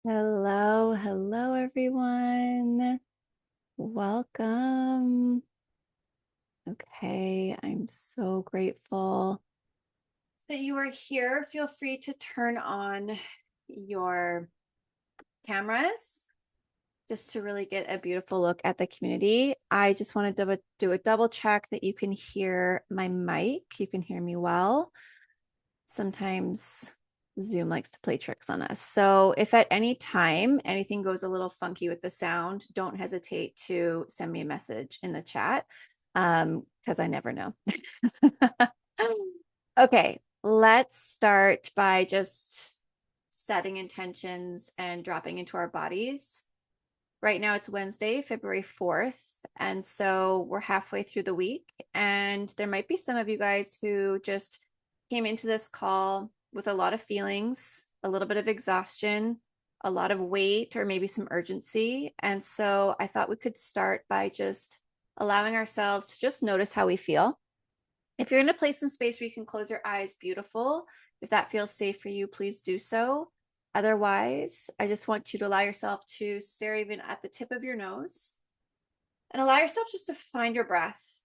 Hello, hello everyone. Welcome. Okay, I'm so grateful that you are here. Feel free to turn on your cameras just to really get a beautiful look at the community. I just want to do a double check that you can hear my mic. You can hear me well. Sometimes Zoom likes to play tricks on us. So if at any time anything goes a little funky with the sound, don't hesitate to send me a message in the chat because I never know. Okay, let's start by just setting intentions and dropping into our bodies. Right now it's Wednesday, February 4th. And so we're halfway through the week. And there might be some of you guys who just came into this call with a lot of feelings, a little bit of exhaustion, a lot of weight, or maybe some urgency. And so I thought we could start by just allowing ourselves to just notice how we feel. If you're in a place and space where you can close your eyes, beautiful. If that feels safe for you, please do so. Otherwise, I just want you to allow yourself to stare even at the tip of your nose and allow yourself just to find your breath.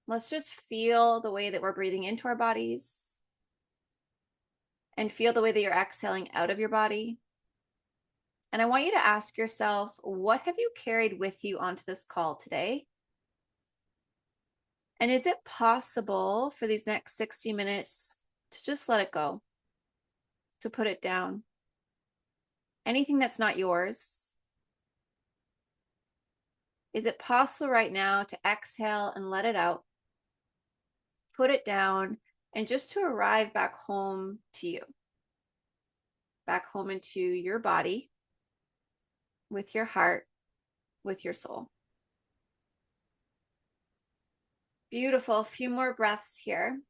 Let's just feel the way that we're breathing into our bodies and feel the way that you're exhaling out of your body. And I want you to ask yourself, what have you carried with you onto this call today? And is it possible for these next 60 minutes to just let it go, to put it down? Anything that's not yours. Is it possible right now to exhale and let it out, put it down, and just to arrive back home to you, back home into your body, with your heart, with your soul? Beautiful. A few more breaths here.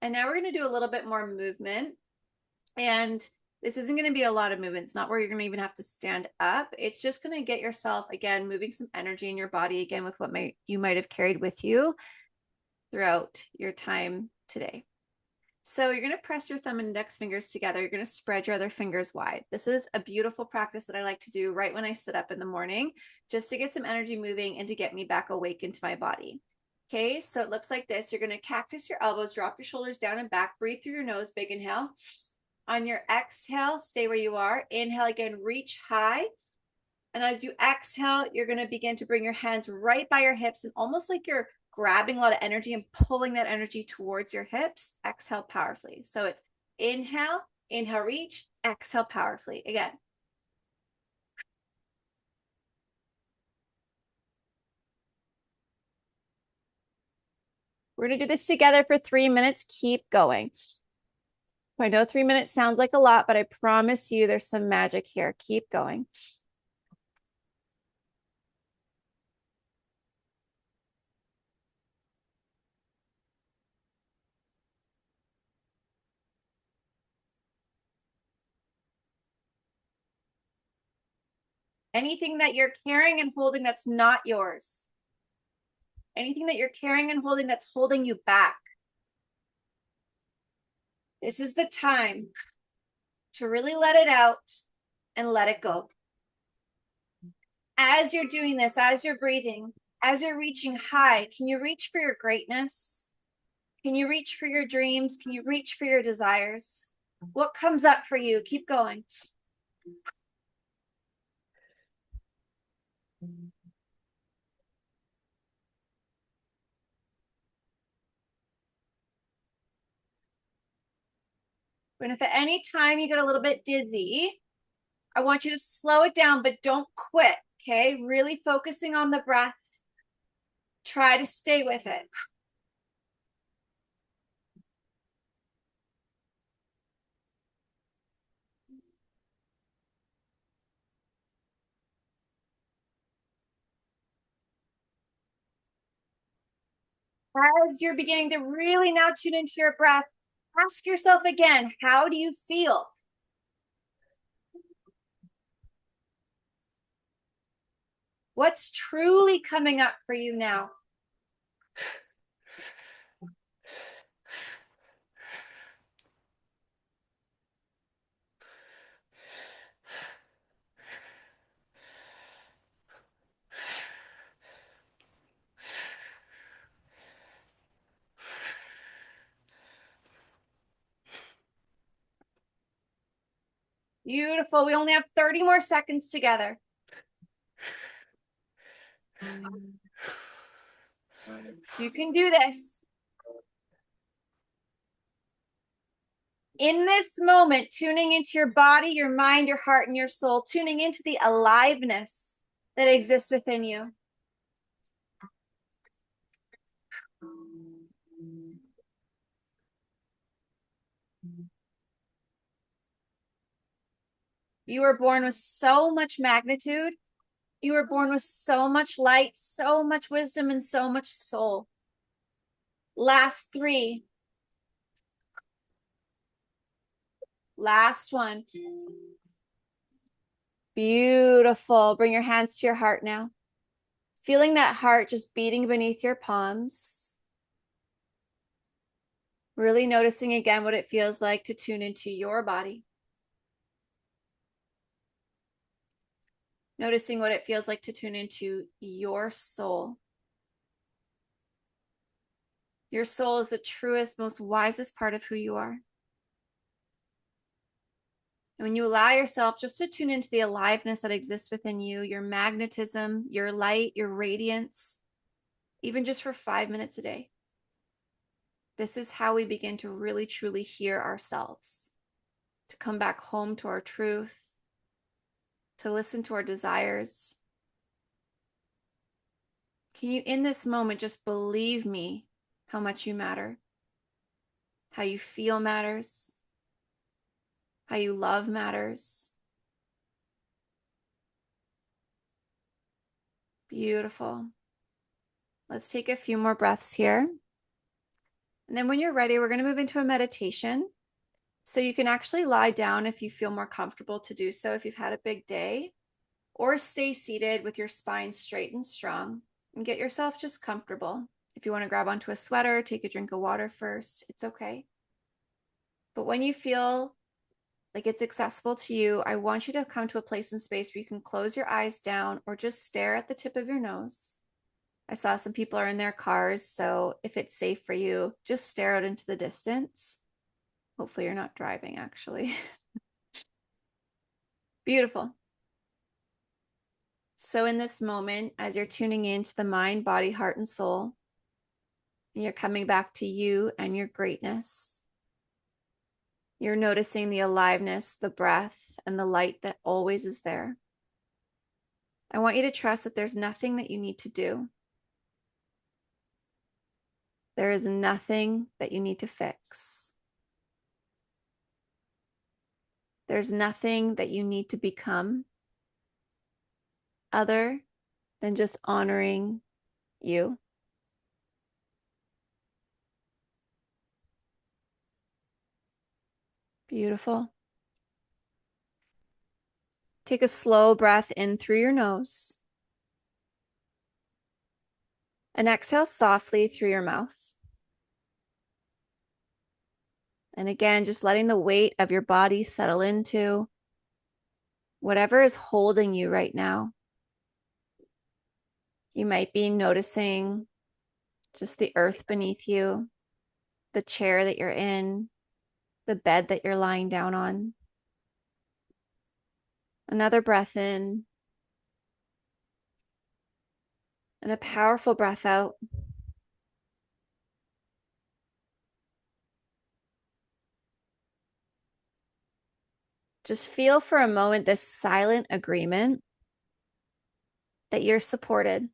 And now we're going to do a little bit more movement. And this isn't going to be a lot of movement. It's not where you're going to even have to stand up. It's just going to get yourself, again, moving some energy in your body, again, with what you might have carried with you throughout your time today. So you're going to press your thumb and index fingers together. You're going to spread your other fingers wide. This is a beautiful practice that I like to do right when I sit up in the morning, just to get some energy moving and to get me back awake into my body. Okay, so it looks like this. You're going to cactus your elbows, drop your shoulders down and back, breathe through your nose, big inhale. On your exhale, stay where you are. Inhale again, reach high. And as you exhale, you're going to begin to bring your hands right by your hips and almost like you're grabbing a lot of energy and pulling that energy towards your hips. Exhale powerfully. So it's inhale, inhale, reach, exhale powerfully. Again. We're going to do this together for 3 minutes. Keep going. I know 3 minutes sounds like a lot, but I promise you there's some magic here. Keep going. Anything that you're carrying and holding that's not yours. Anything that you're carrying and holding that's holding you back. This is the time to really let it out and let it go. As you're doing this, as you're breathing, as you're reaching high, can you reach for your greatness? Can you reach for your dreams? Can you reach for your desires? What comes up for you? Keep going. And if at any time you get a little bit dizzy, I want you to slow it down, but don't quit. Okay. Really focusing on the breath. Try to stay with it. As you're beginning to really now tune into your breath, ask yourself again, how do you feel? What's truly coming up for you now? Beautiful. We only have 30 more seconds together. You can do this. In this moment, tuning into your body, your mind, your heart, and your soul, tuning into the aliveness that exists within you. You were born with so much magnitude. You were born with so much light, so much wisdom, and so much soul. Last 3. Last one. Beautiful. Bring your hands to your heart now. Feeling that heart just beating beneath your palms. Really noticing again what it feels like to tune into your body. Noticing what it feels like to tune into your soul. Your soul is the truest, most wisest part of who you are. And when you allow yourself just to tune into the aliveness that exists within you, your magnetism, your light, your radiance, even just for 5 minutes a day, this is how we begin to really, truly hear ourselves, to come back home to our truth, to listen to our desires. Can you, in this moment, just believe me how much you matter? How you feel matters. How you love matters. Beautiful. Let's take a few more breaths here. And then when you're ready, we're going to move into a meditation. So you can actually lie down if you feel more comfortable to do so, if you've had a big day, or stay seated with your spine straight and strong and get yourself just comfortable. If you want to grab onto a sweater, take a drink of water first, it's okay. But when you feel like it's accessible to you, I want you to come to a place and space where you can close your eyes down or just stare at the tip of your nose. I saw some people are in their cars, so if it's safe for you, just stare out into the distance. Hopefully you're not driving, actually. Beautiful. So in this moment, as you're tuning into the mind, body, heart, and soul, and you're coming back to you and your greatness, you're noticing the aliveness, the breath, and the light that always is there. I want you to trust that there's nothing that you need to do. There is nothing that you need to fix. There's nothing that you need to become other than just honoring you. Beautiful. Take a slow breath in through your nose and exhale softly through your mouth. And again, just letting the weight of your body settle into whatever is holding you right now. You might be noticing just the earth beneath you, the chair that you're in, the bed that you're lying down on. Another breath in and a powerful breath out. Just feel for a moment this silent agreement that you're supported.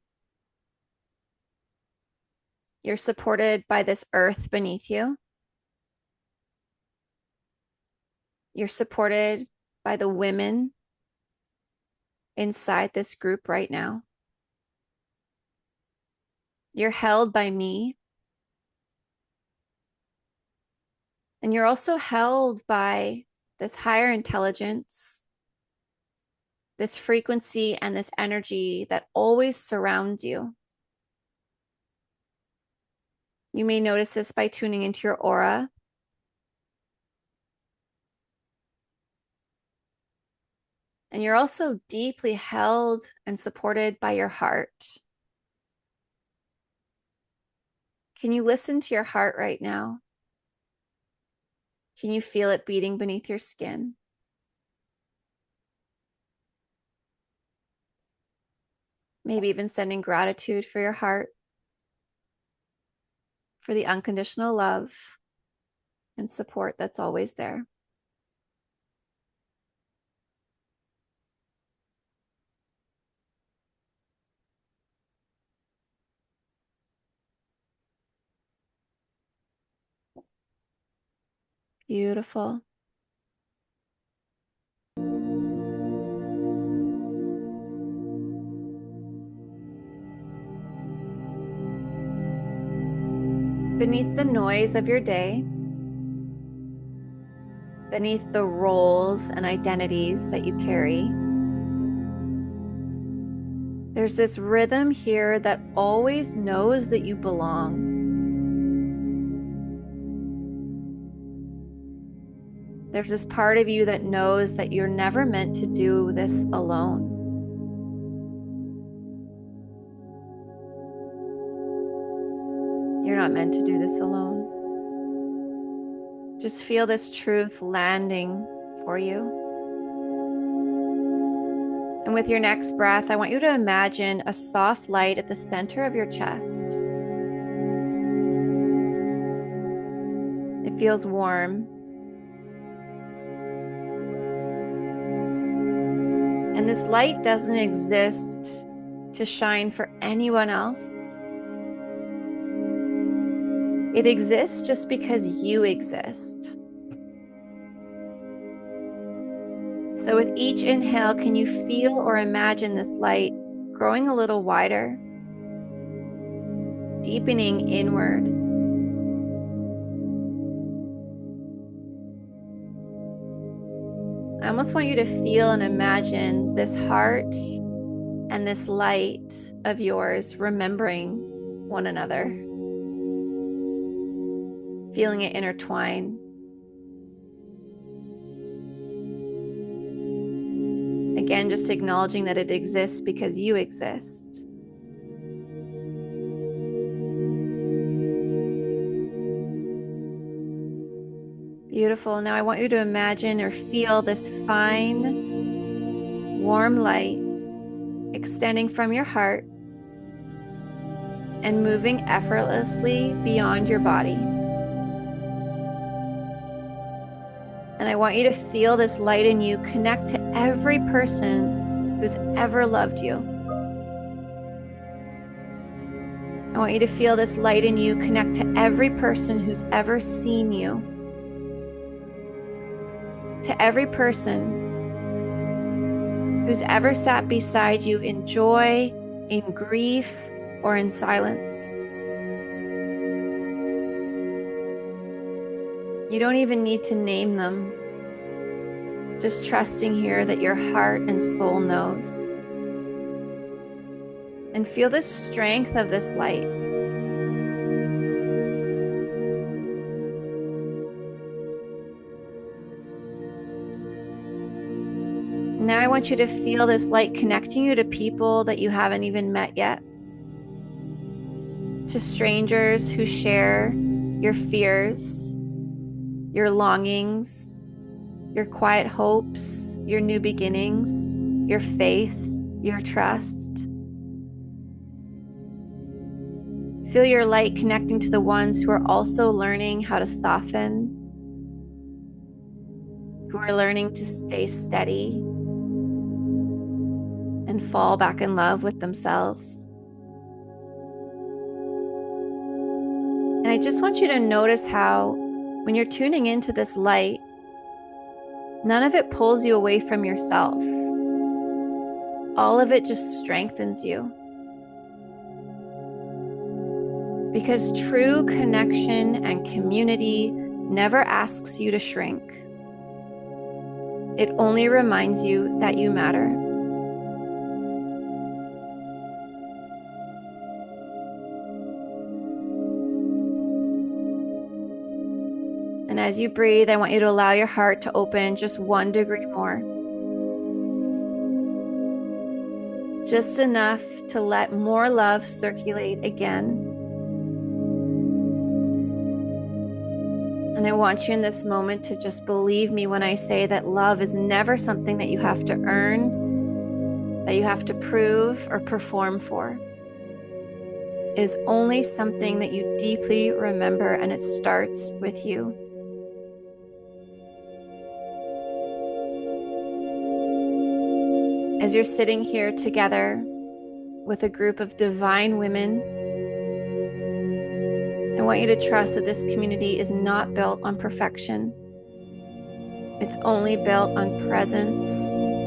You're supported by this earth beneath you. You're supported by the women inside this group right now. You're held by me. And you're also held by this higher intelligence, this frequency, and this energy that always surrounds you. You may notice this by tuning into your aura. And you're also deeply held and supported by your heart. Can you listen to your heart right now? Can you feel it beating beneath your skin? Maybe even sending gratitude for your heart, for the unconditional love and support that's always there. Beautiful. Beneath the noise of your day, beneath the roles and identities that you carry, there's this rhythm here that always knows that you belong. There's this part of you that knows that you're never meant to do this alone. You're not meant to do this alone. Just feel this truth landing for you. And with your next breath, I want you to imagine a soft light at the center of your chest. It feels warm. And this light doesn't exist to shine for anyone else. It exists just because you exist. So with each inhale, can you feel or imagine this light growing a little wider, deepening inward? I almost want you to feel and imagine this heart and this light of yours remembering one another, feeling it intertwine. Again, just acknowledging that it exists because you exist. Beautiful. Now I want you to imagine or feel this fine, warm light extending from your heart and moving effortlessly beyond your body. And I want you to feel this light in you connect to every person who's ever loved you. I want you to feel this light in you connect to every person who's ever seen you. To every person who's ever sat beside you in joy, in grief, or in silence. You don't even need to name them. Just trusting here that your heart and soul knows. And feel the strength of this light. Now I want you to feel this light connecting you to people that you haven't even met yet. To strangers who share your fears, your longings, your quiet hopes, your new beginnings, your faith, your trust. Feel your light connecting to the ones who are also learning how to soften, who are learning to stay steady and fall back in love with themselves. And I just want you to notice how when you're tuning into this light, none of it pulls you away from yourself. All of it just strengthens you. Because true connection and community never asks you to shrink. It only reminds you that you matter. And as you breathe, I want you to allow your heart to open just 1 degree more. Just enough to let more love circulate again. And I want you in this moment to just believe me when I say that love is never something that you have to earn. that you have to prove or perform for. It is only something that you deeply remember, and it starts with you. As you're sitting here together with a group of divine women, I want you to trust that this community is not built on perfection. It's only built on presence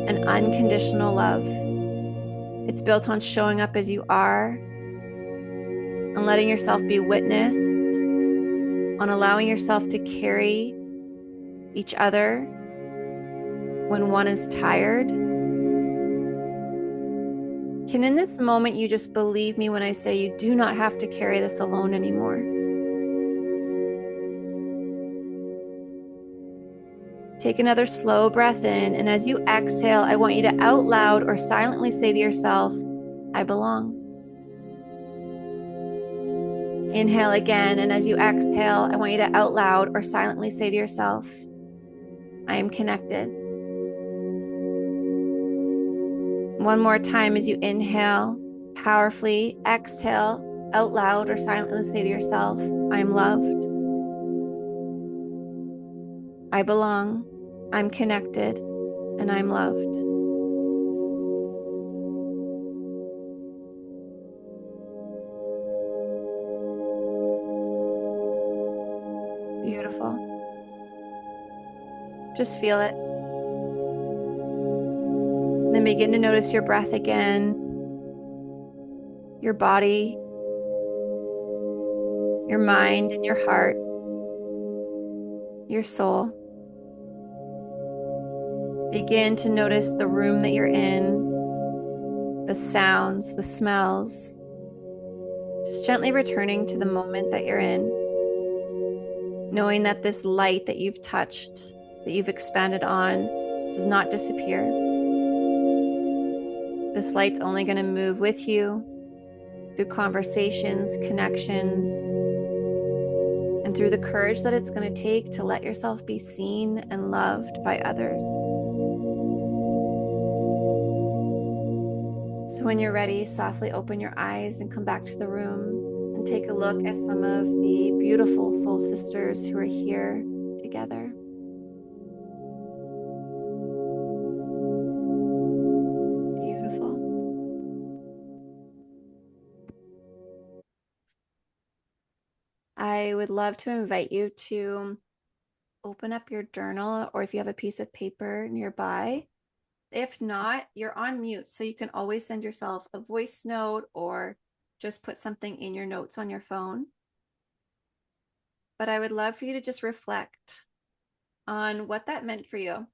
and unconditional love. It's built on showing up as you are and letting yourself be witnessed, on allowing yourself to carry each other when one is tired. Can in this moment you just believe me when I say you do not have to carry this alone anymore? Take another slow breath in, and as you exhale, I want you to out loud or silently say to yourself, I belong. Inhale again, and as you exhale, I want you to out loud or silently say to yourself, I am connected. One more time as you inhale powerfully, exhale out loud or silently say to yourself, I am loved. I belong, I'm connected, and I'm loved. Beautiful. Just feel it. And then begin to notice your breath again, your body, your mind and your heart, your soul. Begin to notice the room that you're in, the sounds, the smells. Just gently returning to the moment that you're in, knowing that this light that you've touched, that you've expanded on, does not disappear. This light's only going to move with you through conversations, connections, and through the courage that it's going to take to let yourself be seen and loved by others. So when you're ready, softly open your eyes and come back to the room and take a look at some of the beautiful soul sisters who are here together. Beautiful. I would love to invite you to open up your journal, or if you have a piece of paper nearby. If not, you're on mute, so you can always send yourself a voice note or just put something in your notes on your phone. But I would love for you to just reflect on what that meant for you,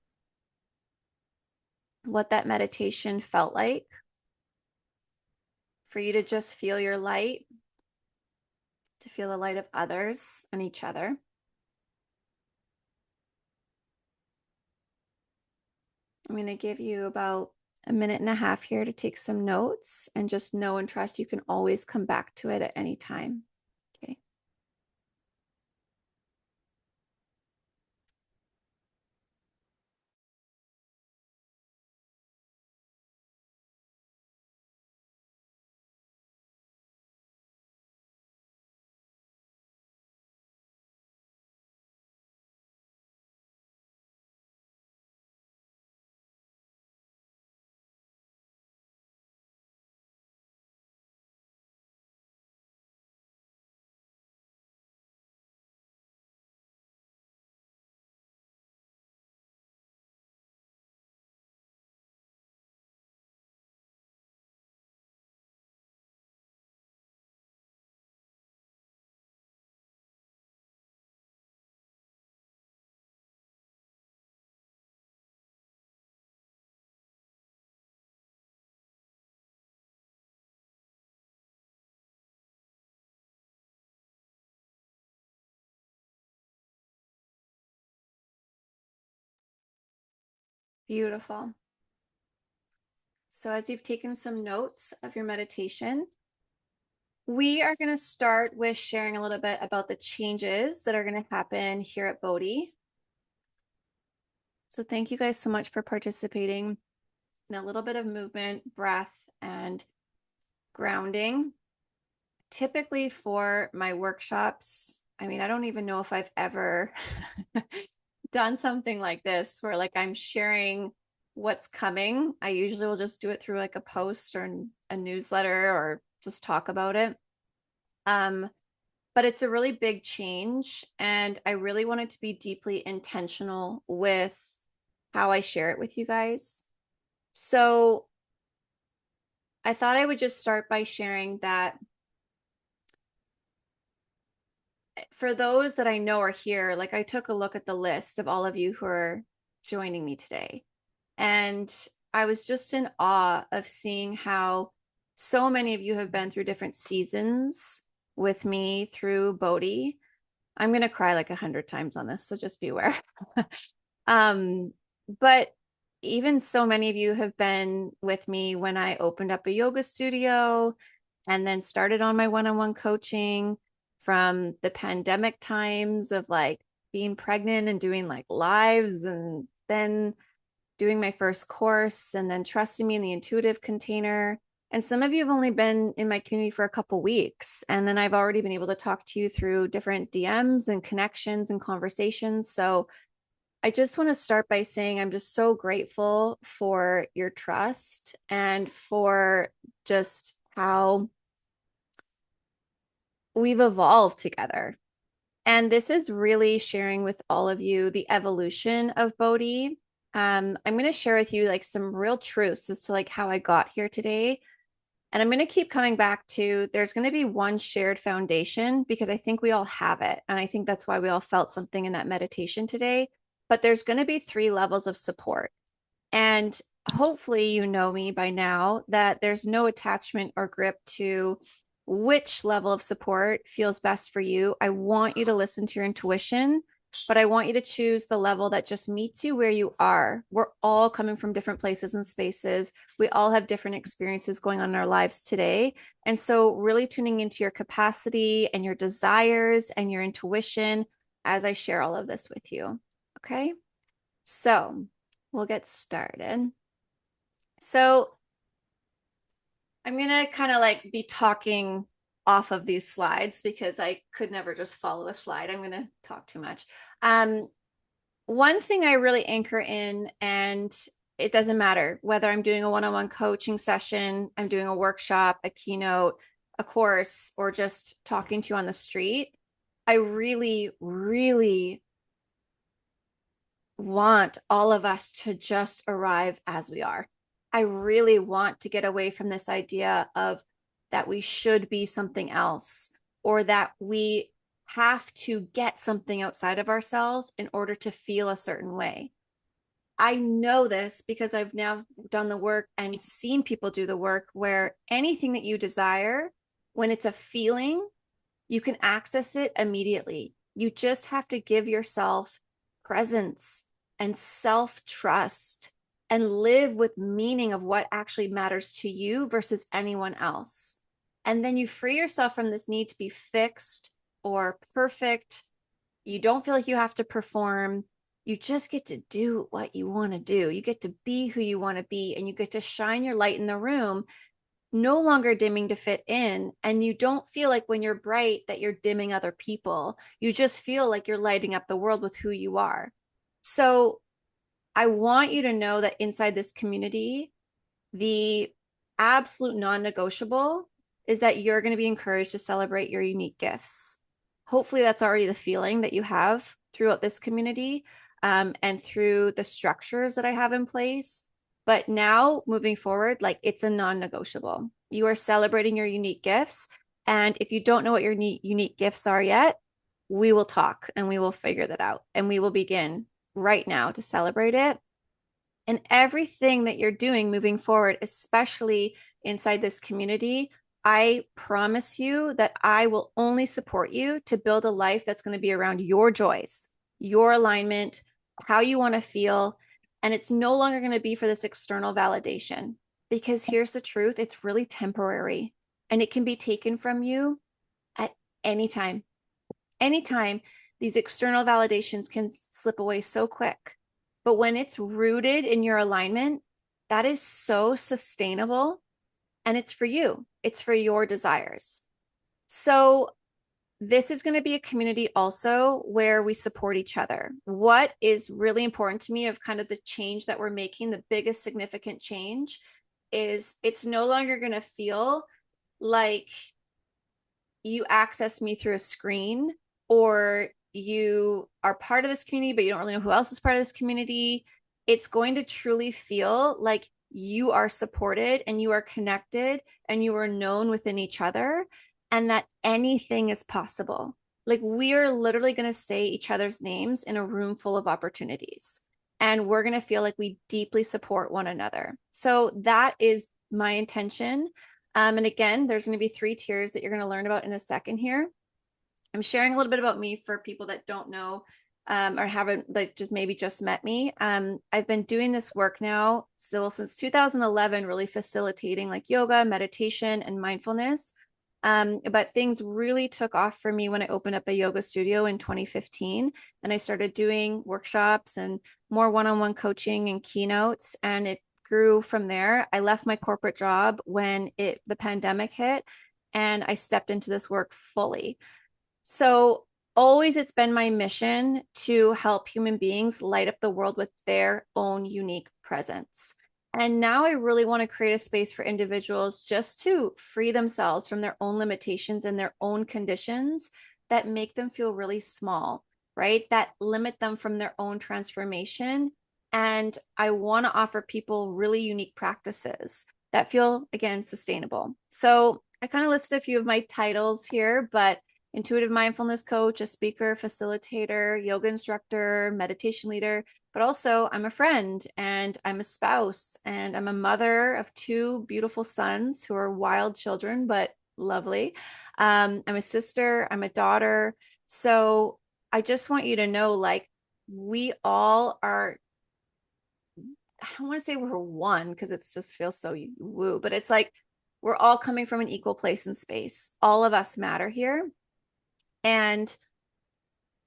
what that meditation felt like, for you to just feel your light, to feel the light of others and each other. I'm going to give you about a minute and a half here to take some notes, and just know and trust you can always come back to it at any time. Okay. Beautiful. So as you've taken some notes of your meditation, we are going to start with sharing a little bit about the changes that are going to happen here at Bodhi. So thank you guys so much for participating. and a little bit of movement, breath, and grounding. Typically for my workshops, I mean, I don't even know if I've ever done something like this where like I'm sharing what's coming. I usually will just do it through like a post or a newsletter or just talk about it. But it's a really big change, and I really wanted to be deeply intentional with how I share it with you guys. So I thought I would just start by sharing that for those that I know are here, like I took a look at the list of all of you who are joining me today. And I was just in awe of seeing how so many of you have been through different seasons with me through Bodhi. I'm going to cry like 100 times on this, so just be aware. But even so many of you have been with me when I opened up a yoga studio and then started on my one-on-one coaching from the pandemic times of like being pregnant and doing like lives, and then doing my first course, and then trusting me in the intuitive container. And some of you have only been in my community for a couple weeks, and then I've already been able to talk to you through different DMs and connections and conversations. So I just want to start by saying I'm just so grateful for your trust and for just how we've evolved together. And this is really sharing with all of you the evolution of Bodhi. I'm going to share with you like some real truths as to like how I got here today. And I'm going to keep coming back to there's going to be one shared foundation because I think we all have it. And I think that's why we all felt something in that meditation today. But there's going to be 3 levels of support. And hopefully, you know me by now that there's no attachment or grip to which level of support feels best for you. I want you to listen to your intuition, but I want you to choose the level that just meets you where you are. We're all coming from different places and spaces. We all have different experiences going on in our lives today. And so, really tuning into your capacity and your desires and your intuition as I share all of this with you. Okay. So, we'll get started. So, I'm going to kind of like be talking off of these slides because I could never just follow a slide. I'm going to talk too much. One thing I really anchor in, and it doesn't matter whether I'm doing a one-on-one coaching session, I'm doing a workshop, a keynote, a course, or just talking to you on the street, I really, really want all of us to just arrive as we are. I really want to get away from this idea of that we should be something else or that we have to get something outside of ourselves in order to feel a certain way. I know this because I've now done the work and seen people do the work where anything that you desire, when it's a feeling, you can access it immediately. You just have to give yourself presence and self-trust and live with meaning of what actually matters to you versus anyone else. And then you free yourself from this need to be fixed or perfect. You don't feel like you have to perform. You just get to do what you want to do. You get to be who you want to be, and you get to shine your light in the room, no longer dimming to fit in. And you don't feel like when you're bright that you're dimming other people. You just feel like you're lighting up the world with who you are. So I want you to know that inside this community, the absolute non-negotiable is that you're going to be encouraged to celebrate your unique gifts. Hopefully that's already the feeling that you have throughout this community, and through the structures that I have in place. But now moving forward, like it's a non-negotiable. You are celebrating your unique gifts. And if you don't know what your unique gifts are yet, we will talk and we will figure that out. And we will begin right now to celebrate it. And everything that you're doing moving forward, especially inside this community, I promise you that I will only support you to build a life that's going to be around your joys, your alignment, how you want to feel. And it's no longer going to be for this external validation, because here's the truth, it's really temporary and it can be taken from you at any time. Anytime. These external validations can slip away so quick. But when it's rooted in your alignment, that is so sustainable, and it's for you. It's for your desires. So this is going to be a community also where we support each other. What is really important to me of kind of the change that we're making, the biggest significant change, is it's no longer going to feel like you access me through a screen, or you are part of this community, but you don't really know who else is part of this community. It's going to truly feel like you are supported and you are connected and you are known within each other, and that anything is possible. Like, we are literally going to say each other's names in a room full of opportunities, and we're going to feel like we deeply support one another. So that is my intention. And again, there's going to be 3 tiers that you're going to learn about in a second here. I'm sharing a little bit about me for people that don't know, or haven't, like, just met me. I've been doing this work now since 2011, really facilitating like yoga, meditation, and mindfulness. But things really took off for me when I opened up a yoga studio in 2015, and I started doing workshops and more one-on-one coaching and keynotes, and it grew from there. I left my corporate job when the pandemic hit, and I stepped into this work fully. So always it's been my mission to help human beings light up the world with their own unique presence. And now I really want to create a space for individuals just to free themselves from their own limitations and their own conditions that make them feel really small, right? That limit them from their own transformation. And I want to offer people really unique practices that feel, again, sustainable. So I kind of listed a few of my titles here, but intuitive mindfulness coach, a speaker, facilitator, yoga instructor, meditation leader, but also I'm a friend and I'm a spouse and I'm a mother of 2 beautiful sons who are wild children, but lovely. I'm a sister, I'm a daughter. So I just want you to know, like, we all are, I don't want to say we're one because it just feels so woo, but it's like we're all coming from an equal place in space. All of us matter here. And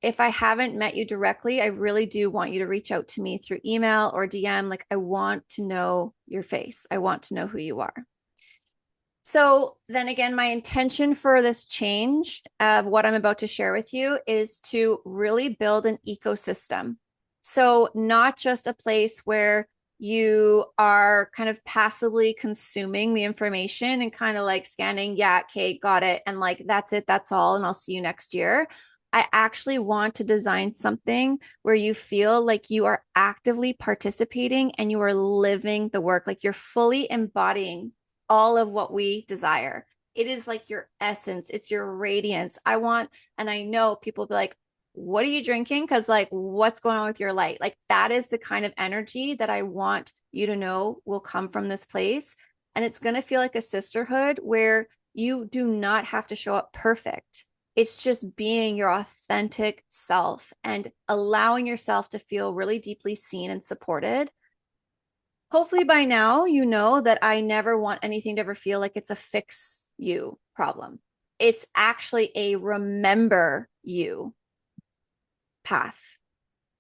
if I haven't met you directly, I really do want you to reach out to me through email or DM. Like, I want to know your face. I want to know who you are. So then again, my intention for this change of what I'm about to share with you is to really build an ecosystem. So not just a place where you are kind of passively consuming the information and kind of like scanning, yeah, okay, got it. And like, that's it, that's all. And I'll see you next year. I actually want to design something where you feel like you are actively participating and you are living the work, like you're fully embodying all of what we desire. It is like your essence, it's your radiance. I want, and I know people will be like, what are you drinking? Because, like, what's going on with your light? Like, that is the kind of energy that I want you to know will come from this place. And it's going to feel like a sisterhood where you do not have to show up perfect. It's just being your authentic self and allowing yourself to feel really deeply seen and supported. Hopefully by now, you know that I never want anything to ever feel like it's a fix you problem. It's actually a remember you path.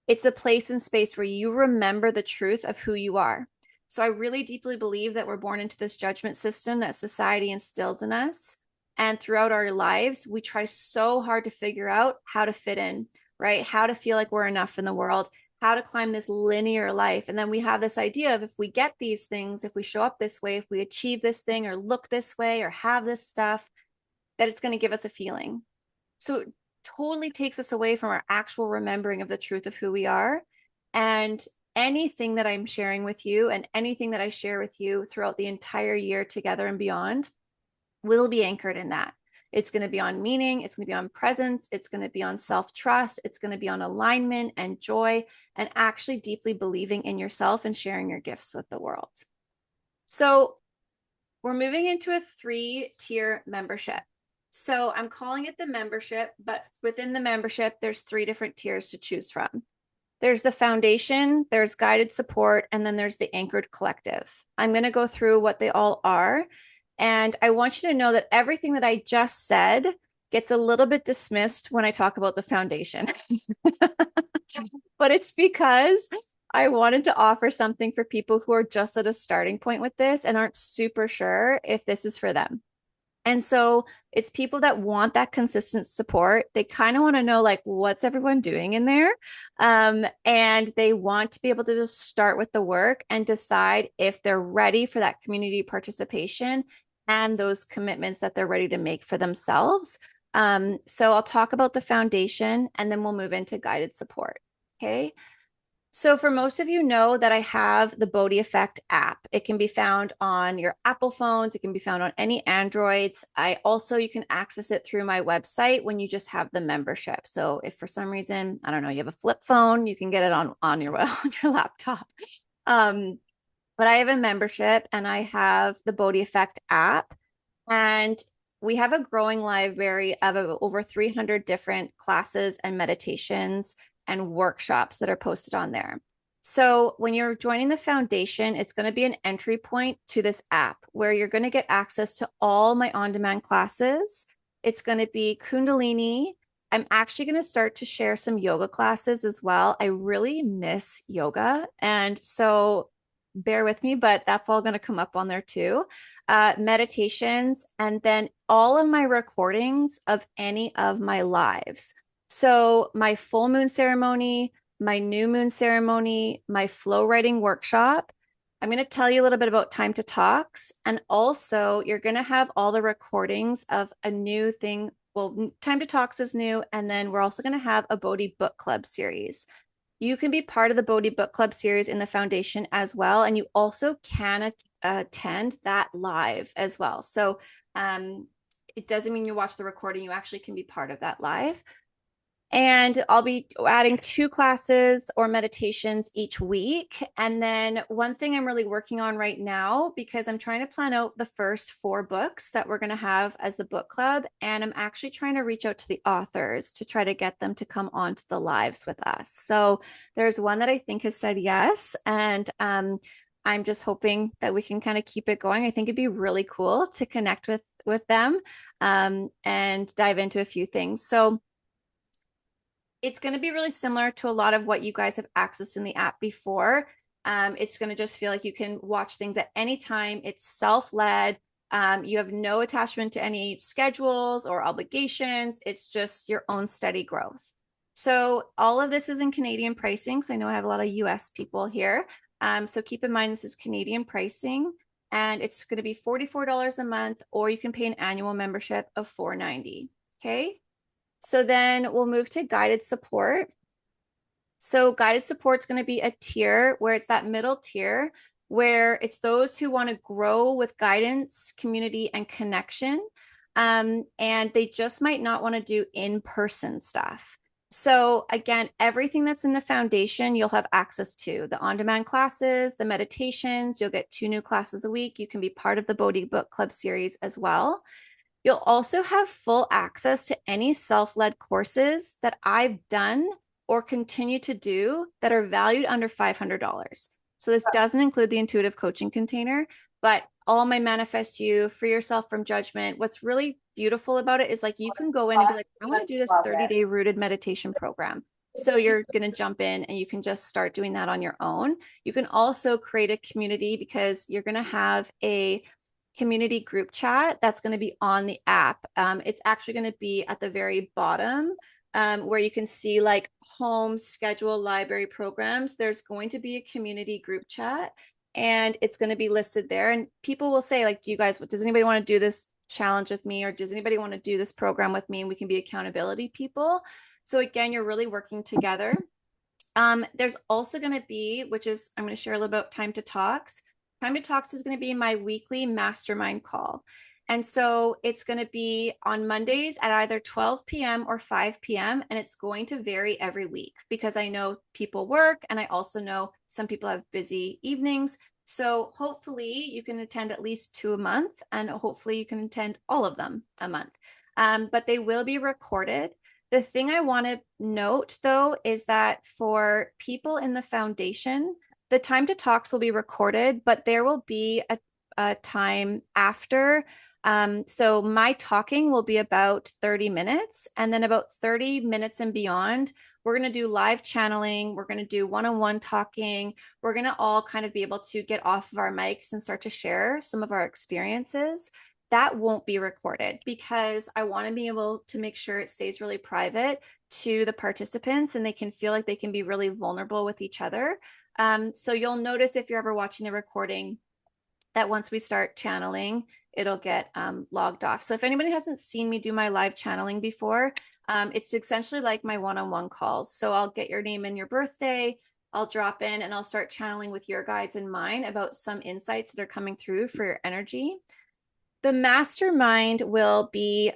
It's a place and space where you remember the truth of who you are. So I really deeply believe that we're born into this judgment system that society instills in us. And throughout our lives, we try so hard to figure out how to fit in, right? How to feel like we're enough in the world, how to climb this linear life. And then we have this idea of, if we get these things, if we show up this way, if we achieve this thing or look this way or have this stuff, that it's going to give us a feeling. So it totally takes us away from our actual remembering of the truth of who we are. And anything that I'm sharing with you and anything that I share with you throughout the entire year together and beyond will be anchored in that. It's going to be on meaning. It's going to be on presence. It's going to be on self-trust. It's going to be on alignment and joy and actually deeply believing in yourself and sharing your gifts with the world. So we're moving into a 3-tier membership. So I'm calling it the membership, but within the membership, there's 3 different tiers to choose from. There's the foundation, there's guided support, and then there's the anchored collective. I'm going to go through what they all are. And I want you to know that everything that I just said gets a little bit dismissed when I talk about the foundation. But it's because I wanted to offer something for people who are just at a starting point with this and aren't super sure if this is for them. And so it's people that want that consistent support. They kind of want to know, like, what's everyone doing in there? And they want to be able to just start with the work and decide if they're ready for that community participation and those commitments that they're ready to make for themselves. So I'll talk about the foundation and then we'll move into guided support. Okay. So for most of you know that I have the Bodhi Effect app. It can be found on your Apple phones. It can be found on any Androids. You can access it through my website when you just have the membership. So if for some reason, I don't know, you have a flip phone, you can get it on your on your laptop. Um, but I have a membership and I have the Bodhi Effect app. And we have a growing library of over 300 different classes and meditations and workshops that are posted on there. So when you're joining the foundation, it's going to be an entry point to this app where you're going to get access to all my on-demand classes. It's going to be Kundalini. I'm actually going to start to share some yoga classes as well. I really miss yoga. And so bear with me, but that's all going to come up on there too. Meditations, and then all of my recordings of any of my lives. So my full moon ceremony, my new moon ceremony, my flow writing workshop. I'm going to tell you a little bit about Time to Talks. And also, you're going to have all the recordings of a new thing. Well, Time to Talks is new. And then we're also going to have a Bodhi book club series. You can be part of the Bodhi book club series in the foundation as well. And you also can attend that live as well. So it doesn't mean you watch the recording. You actually can be part of that live. And I'll be adding 2 classes or meditations each week. And then one thing I'm really working on right now, because I'm trying to plan out the first 4 books that we're going to have as the book club. And I'm actually trying to reach out to the authors to try to get them to come on to the lives with us. So there's one that I think has said yes. And I'm just hoping that we can kind of keep it going. I think it'd be really cool to connect with them and dive into a few things. So it's going to be really similar to a lot of what you guys have accessed in the app before. It's going to just feel like you can watch things at any time. It's self-led. You have no attachment to any schedules or obligations. It's just your own steady growth. So all of this is in Canadian pricing. So I know I have a lot of US people here. So keep in mind, this is Canadian pricing and it's going to be $44 a month, or you can pay an annual membership of $4.90. Okay. So then we'll move to guided support. So guided support is going to be a tier where it's that middle tier where it's those who want to grow with guidance, community, and connection. And they just might not want to do in-person stuff. So again, everything that's in the foundation, you'll have access to the on-demand classes, the meditations. You'll get 2 new classes a week. You can be part of the Bodhi Book Club series as well. You'll also have full access to any self-led courses that I've done or continue to do that are valued under $500. So this doesn't include the intuitive coaching container, but all my Manifest You, Free Yourself from Judgment. What's really beautiful about it is like you can go in and be like, I want to do this 30-day rooted meditation program. So you're going to jump in and you can just start doing that on your own. You can also create a community because you're going to have a community group chat that's going to be on the app. It's actually going to be at the very bottom where you can see like home, schedule, library programs. There's going to be a community group chat and it's going to be listed there. And people will say like, does anybody want to do this challenge with me? Or does anybody want to do this program with me? And we can be accountability people. So again, you're really working together. There's also going to be, I'm going to share a little about Time to Talks. Time to Talks is going to be my weekly mastermind call. And so it's going to be on Mondays at either 12 p.m. or 5 p.m. And it's going to vary every week because I know people work and I also know some people have busy evenings. So hopefully you can attend at least 2 a month and hopefully you can attend all of them a month. But they will be recorded. The thing I want to note though is that for people in the foundation, the Time to Talks will be recorded, but there will be a time after So my talking will be about 30 minutes, and then about 30 minutes and beyond, we're going to do live channeling. We're going to do one-on-one talking. We're going to all kind of be able to get off of our mics and start to share some of our experiences. That won't be recorded because I want to be able to make sure it stays really private to the participants and they can feel like they can be really vulnerable with each other. So you'll notice if you're ever watching the recording that once we start channeling, it'll get logged off. So if anybody hasn't seen me do my live channeling before, it's essentially like my one-on-one calls. So I'll get your name and your birthday, I'll drop in and I'll start channeling with your guides and mine about some insights that are coming through for your energy. The mastermind there'll be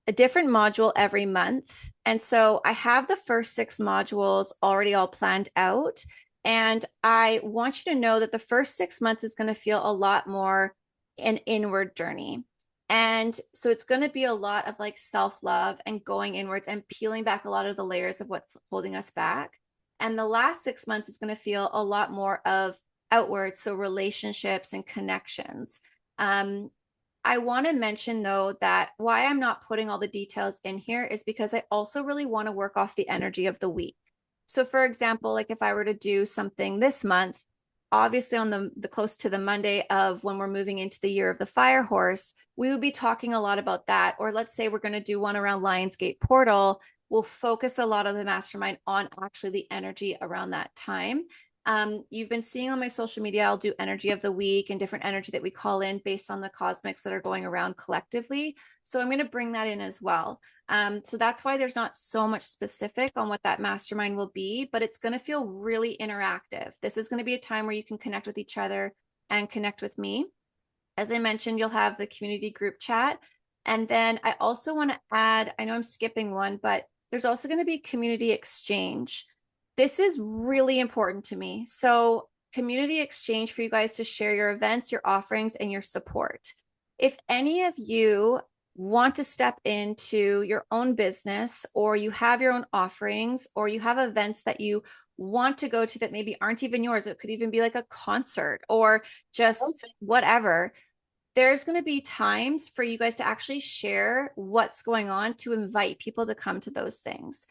a different module every month. And so I have the first 6 modules already all planned out. And I want you to know that the first 6 months is going to feel a lot more an inward journey. And so it's going to be a lot of like self-love and going inwards and peeling back a lot of the layers of what's holding us back. And the last 6 months is going to feel a lot more of outwards, so relationships and connections. I want to mention though that why I'm not putting all the details in here is because I also really want to work off the energy of the week. So for example, like if I were to do something this month, obviously on the close to the Monday of when we're moving into the year of the fire horse, we would be talking a lot about that. Or let's say we're going to do one around Lionsgate Portal. We'll focus a lot of the mastermind on actually the energy around that time. You've been seeing on my social media, I'll do energy of the week and different energy that we call in based on the cosmics that are going around collectively. So I'm going to bring that in as well. So that's why there's not so much specific on what that mastermind will be, but it's going to feel really interactive. This is going to be a time where you can connect with each other and connect with me. As I mentioned, you'll have the community group chat. And then I also want to add, I know I'm skipping one, but there's also going to be community exchange. This is really important to me. So community exchange for you guys to share your events, your offerings, and your support. If any of you want to step into your own business, or you have your own offerings, or you have events that you want to go to that maybe aren't even yours, it could even be like a concert or just whatever, there's going to be times for you guys to actually share what's going on to invite people to come to those things.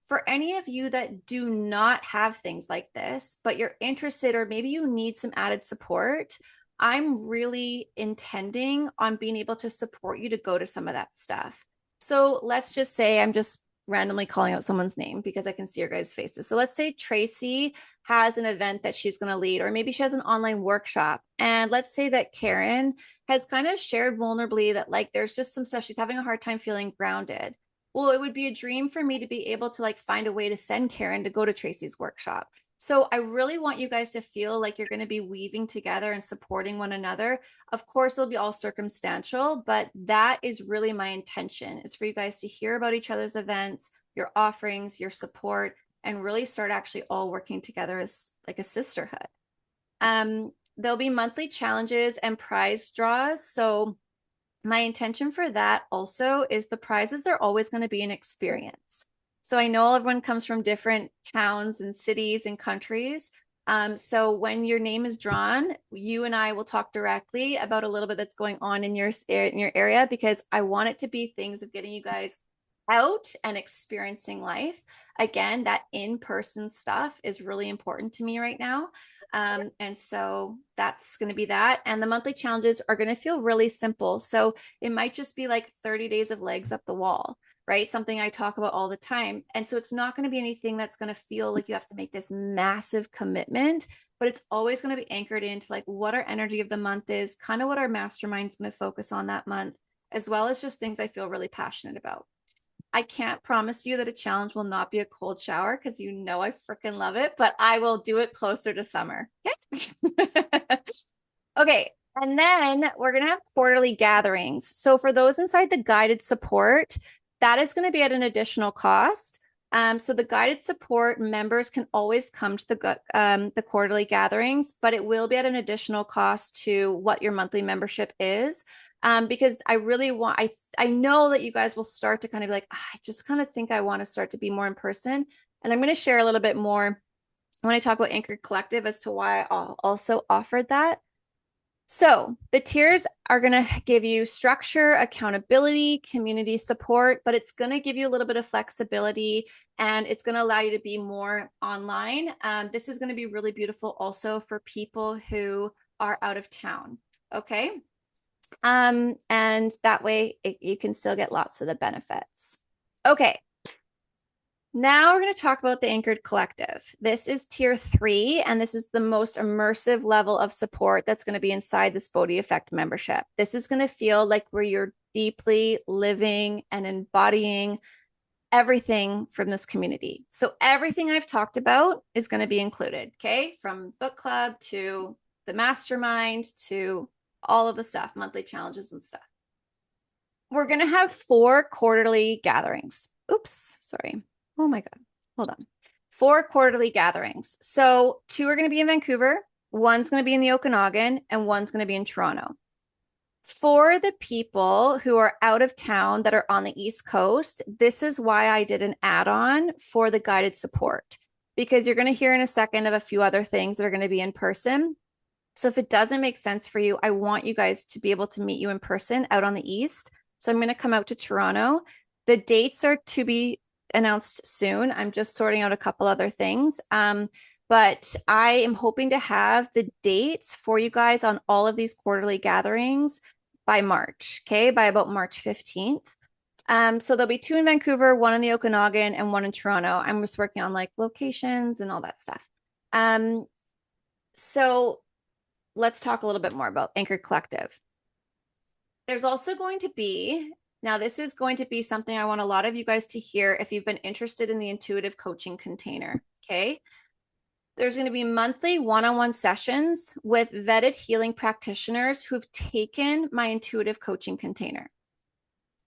For any of you that do not have things like this, but you're interested, or maybe you need some added support, I'm really intending on being able to support you to go to some of that stuff. So let's just say I'm just randomly calling out someone's name because I can see your guys' faces. So let's say Tracy has an event that she's going to lead, or maybe she has an online workshop. And let's say that Karen has kind of shared vulnerably that like there's just some stuff she's having a hard time feeling grounded. Well, it would be a dream for me to be able to like find a way to send Karen to go to Tracy's workshop. So I really want you guys to feel like you're going to be weaving together and supporting one another. Of course, it'll be all circumstantial, but that is really my intention, is for you guys to hear about each other's events, your offerings, your support, and really start actually all working together as like a sisterhood. There'll be monthly challenges and prize draws. So my intention for that also is the prizes are always going to be an experience. So I know everyone comes from different towns and cities and countries. So when your name is drawn, you and I will talk directly about a little bit that's going on in your area, because I want it to be things of getting you guys out and experiencing life. Again, that in-person stuff is really important to me right now. And so that's going to be that. And the monthly challenges are going to feel really simple. So it might just be like 30 days of legs up the wall, right? Something I talk about all the time. And so it's not going to be anything that's going to feel like you have to make this massive commitment, but it's always going to be anchored into like what our energy of the month is, kind of what our mastermind is going to focus on that month, as well as just things I feel really passionate about. I can't promise you that a challenge will not be a cold shower, because you know I freaking love it, but I will do it closer to summer. Okay. Okay. And then we're going to have quarterly gatherings. So for those inside the guided support, that is going to be at an additional cost. So the guided support members can always come to the quarterly gatherings, but it will be at an additional cost to what your monthly membership is. Because I really want, I know that you guys will start to kind of be like, I just kind of think I want to start to be more in person. And I'm going to share a little bit more when I talk about Anchored Collective as to why I also offered that. So the tiers are going to give you structure, accountability, community support, but it's going to give you a little bit of flexibility and it's going to allow you to be more online. This is going to be really beautiful also for people who are out of town. Okay. And that way you can still get lots of the benefits. Okay. Now we're going to talk about the Anchored Collective. This is tier 3, and this is the most immersive level of support that's going to be inside this Bodhi Effect membership. This is going to feel like where you're deeply living and embodying everything from this community. So everything I've talked about is going to be included, okay? From book club to the mastermind to all of the stuff, monthly challenges and stuff. We're going to have 4 quarterly gatherings. Oops, sorry. Oh my God. Hold on. 4 quarterly gatherings. So 2 are going to be in Vancouver, 1's going to be in the Okanagan, and 1's going to be in Toronto. For the people who are out of town that are on the East Coast, this is why I did an add-on for the guided support, because you're going to hear in a second of a few other things that are going to be in person. So if it doesn't make sense for you, I want you guys to be able to meet you in person out on the East. So I'm going to come out to Toronto. The dates are to be announced soon. I'm just sorting out a couple other things. But I am hoping to have the dates for you guys on all of these quarterly gatherings by March, okay? By about March 15th. So there'll be 2 in Vancouver, 1 in the Okanagan, and 1 in Toronto. I'm just working on like locations and all that stuff. So let's talk a little bit more about Anchored Collective. There's also going to be, now this is going to be something I want a lot of you guys to hear if you've been interested in the intuitive coaching container, okay? There's going to be monthly one-on-one sessions with vetted healing practitioners who've taken my intuitive coaching container.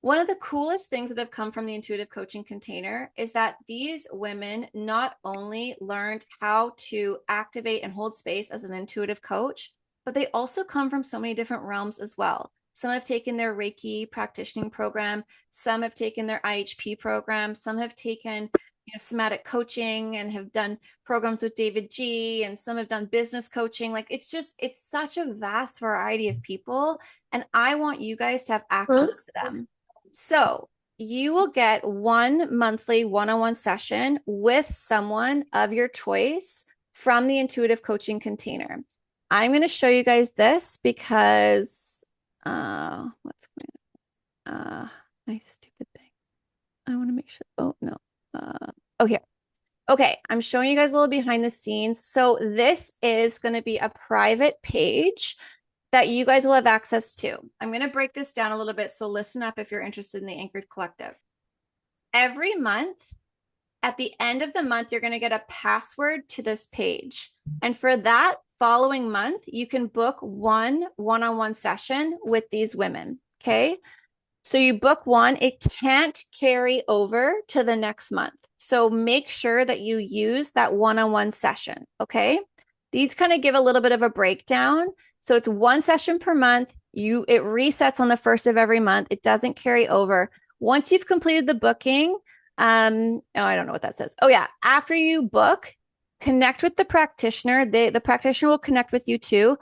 One of the coolest things that have come from the intuitive coaching container is that these women not only learned how to activate and hold space as an intuitive coach, but they also come from so many different realms as well. Some have taken their Reiki practicing program. Some have taken their IHP program. Some have taken somatic coaching and have done programs with David G, and some have done business coaching. Like it's such a vast variety of people, and I want you guys to have access to them. So you will get 1 monthly one-on-one session with someone of your choice from the intuitive coaching container. I'm going to show you guys this because what's going on? My stupid thing. I want to make sure. Oh no. Oh, here. Okay, I'm showing you guys a little behind the scenes. So this is going to be a private page that you guys will have access to. I'm going to break this down a little bit, so listen up if you're interested in the Anchored Collective. Every month, at the end of the month, you're going to get a password to this page. And for that following month, you can book one-on-one session with these women, okay? So you book one, it can't carry over to the next month. So make sure that you use that one-on-one session, okay? These kind of give a little bit of a breakdown. So it's 1 session per month. It resets on the 1st of every month. It doesn't carry over. Once you've completed the booking, oh, I don't know what that says. Oh yeah, after you book, connect with the practitioner. The practitioner will connect with you too,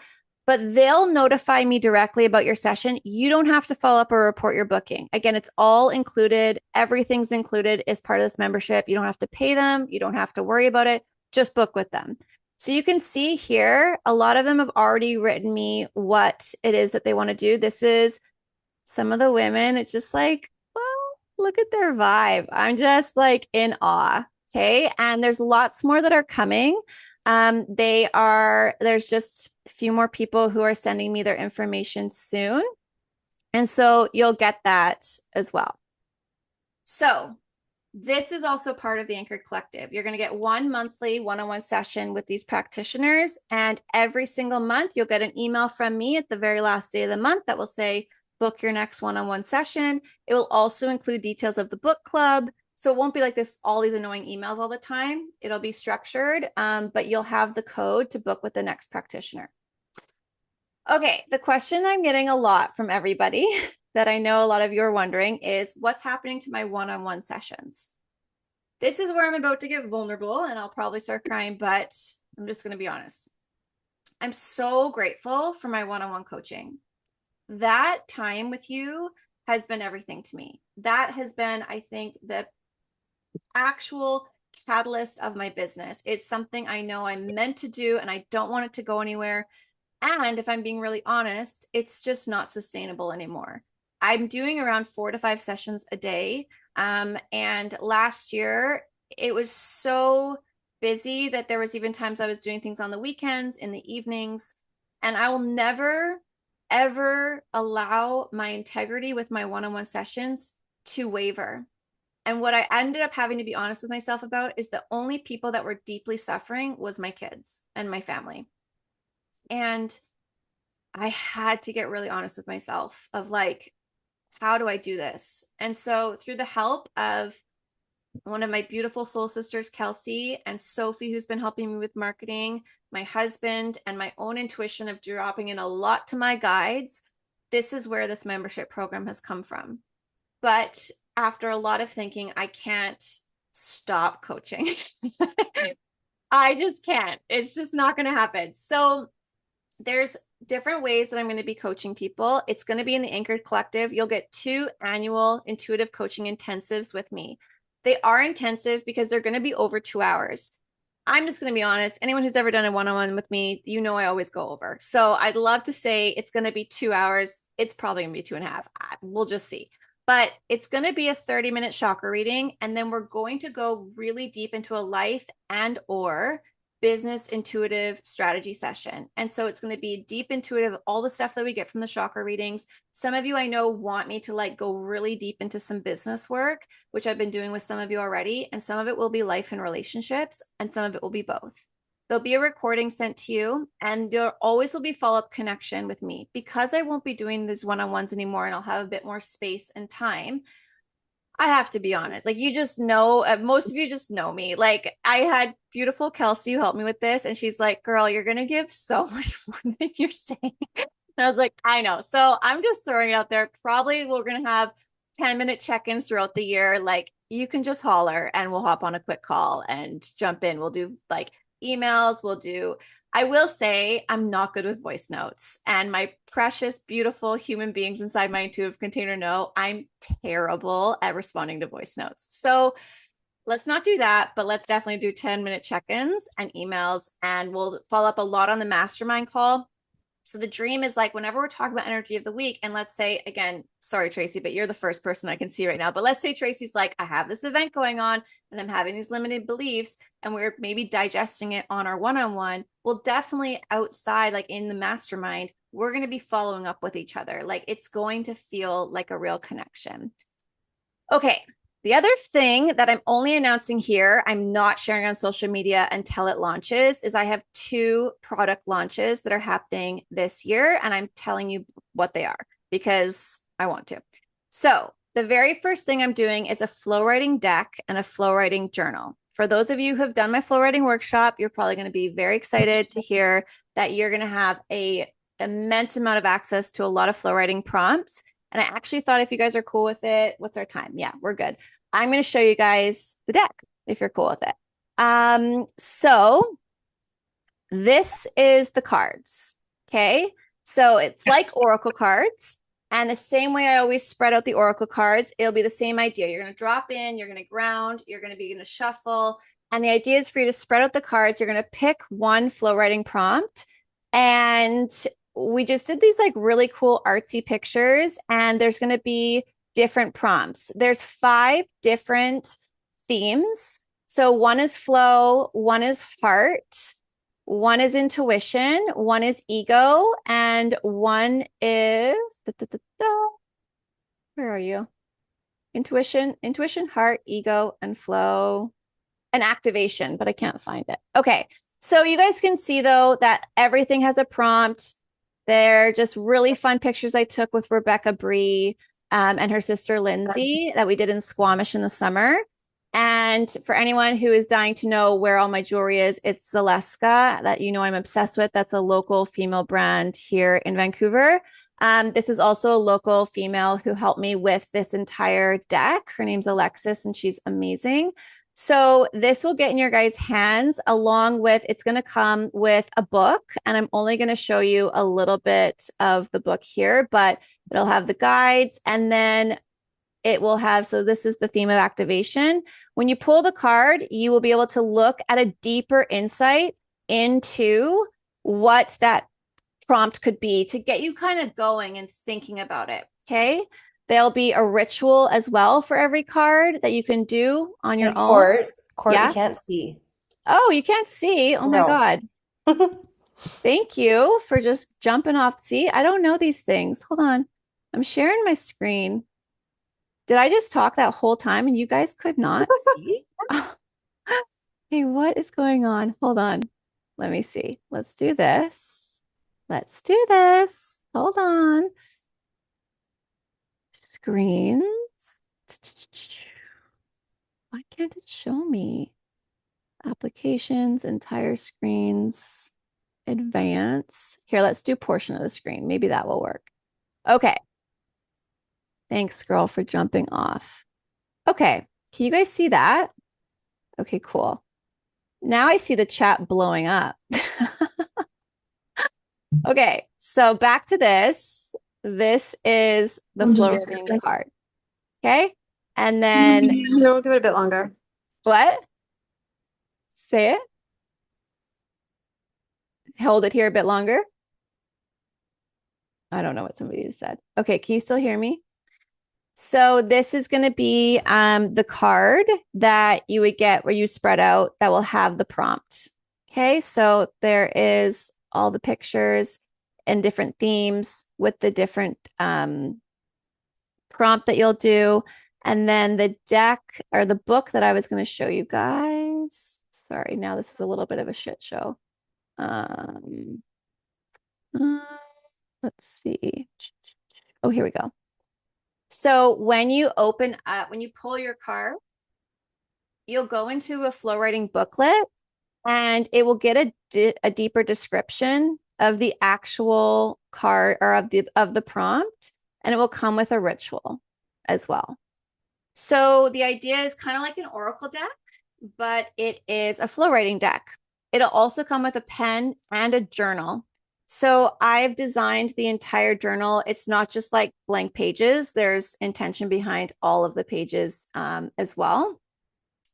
but they'll notify me directly about your session. You don't have to follow up or report your booking. Again, it's all included. Everything's included as part of this membership. You don't have to pay them. You don't have to worry about it. Just book with them. So you can see here, a lot of them have already written me what it is that they want to do. This is some of the women. It's just like, well, look at their vibe. I'm just like in awe. Okay. And there's lots more that are coming. There's just a few more people who are sending me their information soon. And so you'll get that as well. So this is also part of the Anchored Collective. You're going to get 1 monthly one-on-one session with these practitioners. And every single month, you'll get an email from me at the very last day of the month that will say, book your next one-on-one session. It will also include details of the book club. So it won't be like this, all these annoying emails all the time. It'll be structured, but you'll have the code to book with the next practitioner. Okay, the question I'm getting a lot from everybody that I know a lot of you are wondering is, what's happening to my one-on-one sessions? This is where I'm about to get vulnerable and I'll probably start crying, but I'm just going to be honest. I'm so grateful for my one-on-one coaching. That time with you has been everything to me. That has been, I think, the actual catalyst of my business. It's something I know I'm meant to do and I don't want it to go anywhere. And if I'm being really honest, it's just not sustainable anymore. I'm doing around 4 to 5 sessions a day. And last year, it was so busy that there was even times I was doing things on the weekends, in the evenings. And I will never, ever allow my integrity with my one-on-one sessions to waver. And what I ended up having to be honest with myself about is the only people that were deeply suffering was my kids and my family. And I had to get really honest with myself of like, how do I do this? And so through the help of one of my beautiful soul sisters, Kelsey, and Sophie, who's been helping me with marketing, my husband, and my own intuition of dropping in a lot to my guides, this is where this membership program has come from. But after a lot of thinking, I can't stop coaching. I just can't. It's just not going to happen. So there's different ways that I'm going to be coaching people. It's going to be in the Anchored Collective. You'll get 2 annual intuitive coaching intensives with me. They are intensive because they're going to be over 2 hours. I'm just going to be honest. Anyone who's ever done a one-on-one with me, you know I always go over. So I'd love to say it's going to be 2 hours. It's probably going to be 2.5. We'll just see. But it's going to be a 30-minute chakra reading. And then we're going to go really deep into a life and or business intuitive strategy session. And so it's going to be deep intuitive, all the stuff that we get from the chakra readings. Some of you I know want me to like go really deep into some business work, which I've been doing with some of you already. And some of it will be life and relationships, and some of it will be both. There'll be a recording sent to you, and there always will be follow-up connection with me because I won't be doing these one-on-ones anymore and I'll have a bit more space and time. I have to be honest. Like, you just know, most of you just know me. Like, I had beautiful Kelsey who helped me with this, and she's like, girl, you're going to give so much more than you're saying. And I was like, I know. So I'm just throwing it out there. Probably we're going to have 10-minute check-ins throughout the year. Like, you can just holler and we'll hop on a quick call and jump in. We'll do like emails. I will say I'm not good with voice notes, and my precious, beautiful human beings inside my intuitive container know I'm terrible at responding to voice notes. So let's not do that, but let's definitely do 10-minute check-ins and emails, and we'll follow up a lot on the mastermind call. So the dream is like, whenever we're talking about energy of the week, and let's say, again, sorry, Tracy, but you're the first person I can see right now. But let's say Tracy's like, I have this event going on and I'm having these limited beliefs, and we're maybe digesting it on our one-on-one. Well, definitely outside, like in the mastermind, we're going to be following up with each other. Like, it's going to feel like a real connection. Okay. The other thing that I'm only announcing here, I'm not sharing on social media until it launches, is I have 2 product launches that are happening this year, and I'm telling you what they are because I want to. So the very first thing I'm doing is a flow writing deck and a flow writing journal. For those of you who have done my flow writing workshop, you're probably going to be very excited to hear that you're going to have an immense amount of access to a lot of flow writing prompts. And I actually thought, if you guys are cool with it, what's our time? Yeah, we're good. I'm going to show you guys the deck if you're cool with it. So this is the cards. Okay. So it's like oracle cards. And the same way I always spread out the oracle cards, it'll be the same idea. You're going to drop in, you're going to ground, you're going to begin to shuffle. And the idea is for you to spread out the cards. You're going to pick one flow writing prompt. And we just did these like really cool artsy pictures, and there's going to be different prompts. There's 5 different themes. So one is flow, one is heart, one is intuition, one is ego, and one is where are you? Intuition, heart, ego, and flow, and activation, but I can't find it. Okay. So you guys can see though that everything has a prompt. They're just really fun pictures I took with Rebecca Bree and her sister Lindsay that we did in Squamish in the summer. And for anyone who is dying to know where all my jewelry is, it's Zaleska, that you know I'm obsessed with. That's a local female brand here in Vancouver. This is also a local female who helped me with this entire deck. Her name's Alexis, and she's amazing. So this will get in your guys' hands along with, it's going to come with a book, and I'm only going to show you a little bit of the book here, but it'll have the guides, and then it will have, so this is the theme of activation. When you pull the card, you will be able to look at a deeper insight into what that prompt could be to get you kind of going and thinking about it. Okay. There'll be a ritual as well for every card that you can do on your Hey, own. Court, we Yeah. can't see. Oh, you can't see. Oh my No. God. Thank you for just jumping off. See, I don't know these things. Hold on. I'm sharing my screen. Did I just talk that whole time and you guys could not see? Hey, what is going on? Hold on. Let me see. Let's do this. Let's do this. Hold on. Screens. Why can't it show me? Applications, entire screens, advance. Here, let's do portion of the screen. Maybe that will work. Okay. Thanks, girl, for jumping off. Okay. Can you guys see that? Okay, cool. Now I see the chat blowing up. Okay, so back to this. This is the I'm just floating resisting. card. Okay. And then We'll give it a bit longer. what? Say it. Hold it here a bit longer. I don't know what somebody just said. Okay, can you still hear me? So this is going to be the card that you would get where you spread out that will have the prompt. Okay, so there is all the pictures and different themes with the different prompt that you'll do. And then the deck or the book that I was going to show you guys. Sorry, now this is a little bit of a shit show. Um, uh, let's see. Oh, here we go. So when you open up, when you pull your card, you'll go into a flow writing booklet and it will get a deeper description of the actual card or of the prompt, and it will come with a ritual as well. So the idea is kind of like an oracle deck, but it is a flow writing deck. It'll also come with a pen and a journal. So I've designed the entire journal. It's not just like blank pages. There's intention behind all of the pages as well.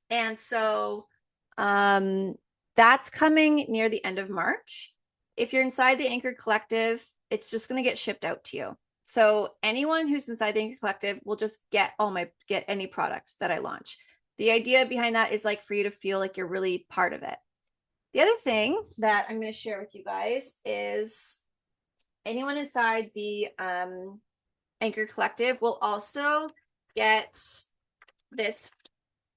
And so that's coming near the end of March. If you're inside the Anchor Collective, it's just going to get shipped out to you. So anyone who's inside the Anchor Collective will just get any product that I launch. The idea behind that is like for you to feel like you're really part of it. The other thing that I'm going to share with you guys is anyone inside the Anchor Collective will also get this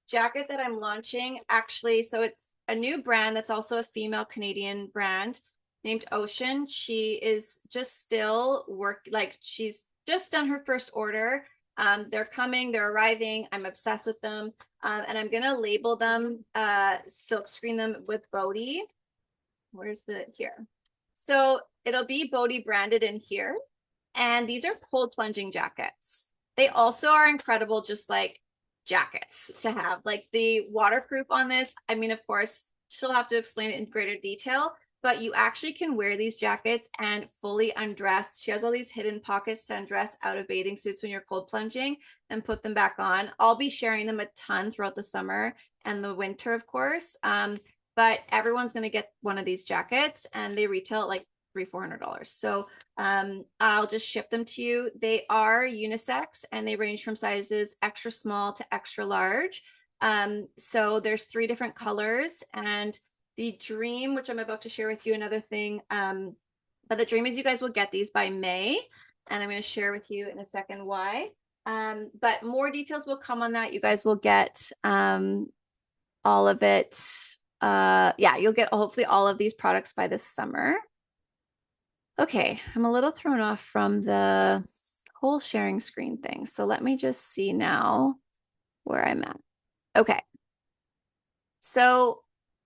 jacket that I'm launching. Actually, so it's a new brand that's also a female Canadian brand named Ocean. She is just still she's just done her first order. They're coming, they're arriving. I'm obsessed with them. And I'm gonna label them, silk screen them with Bodhi. Where's the here? So it'll be Bodhi branded in here. And these are cold plunging jackets. They also are incredible, just like jackets to have. Like the waterproof on this, I mean, of course, she'll have to explain it in greater detail, but you actually can wear these jackets and fully undress. She has all these hidden pockets to undress out of bathing suits when you're cold plunging and put them back on. I'll be sharing them a ton throughout the summer and the winter, of course. But everyone's going to get one of these jackets and they retail at like $300-400. So I'll just ship them to you. They are unisex and they range from sizes extra small to extra large. So there's 3 different colors, and the dream, which I'm about to share with you, another thing, but the dream is you guys will get these by May, and I'm going to share with you in a second why. But more details will come on that. You guys will get all of it. Yeah, you'll get hopefully all of these products by this summer. Okay, I'm a little thrown off from the whole sharing screen thing. So let me just see now where I'm at. Okay. So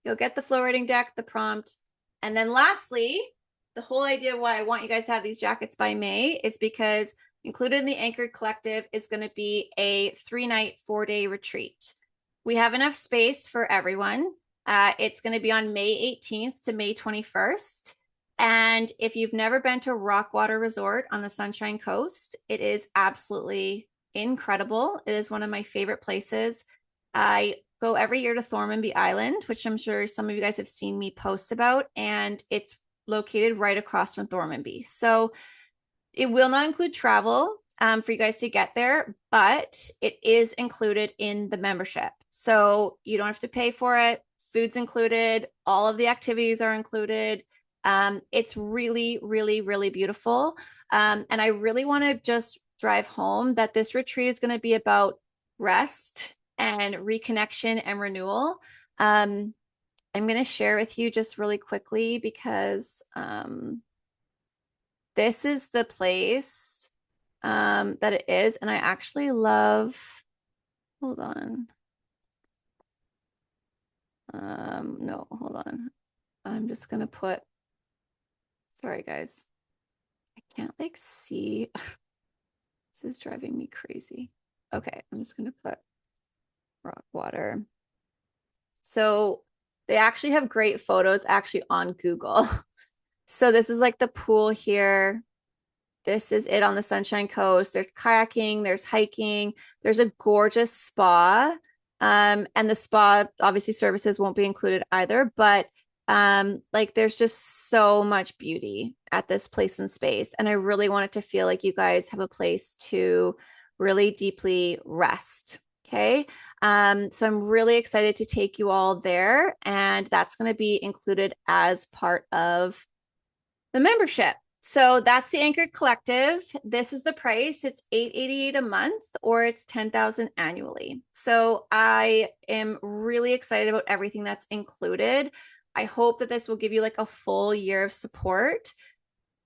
you'll get the flow writing deck, the prompt. And then lastly, the whole idea why I want you guys to have these jackets by May is because included in the Anchored Collective is going to be a 3-night, 4-day retreat. We have enough space for everyone. It's going to be on May 18th to May 21st. And if you've never been to Rockwater Resort on the Sunshine Coast, it is absolutely incredible. It is one of my favorite places. I go every year to Thormanby Island, which I'm sure some of you guys have seen me post about, and it's located right across from Thormanby. So it will not include travel for you guys to get there, but it is included in the membership. So you don't have to pay for it. Food's included. All of the activities are included. It's really, really, really beautiful. And I really want to just drive home that this retreat is going to be about rest and reconnection and renewal. I'm going to share with you just really quickly because this is the place that it is. And I actually love, hold on. No, hold on. I'm just going to put, sorry guys. I can't like see. This is driving me crazy. Okay, I'm just going to put rock water. So they actually have great photos actually on Google. So this is like the pool here. This is it on the Sunshine Coast. There's kayaking, there's hiking, there's a gorgeous spa. And the spa obviously services won't be included either, but like there's just so much beauty at this place and space. And I really want it to feel like you guys have a place to really deeply rest. Okay. So I'm really excited to take you all there, and that's going to be included as part of the membership. So that's the Anchored Collective. This is the price. It's $888 a month, or it's $10,000 annually. So I am really excited about everything that's included. I hope that this will give you like a full year of support.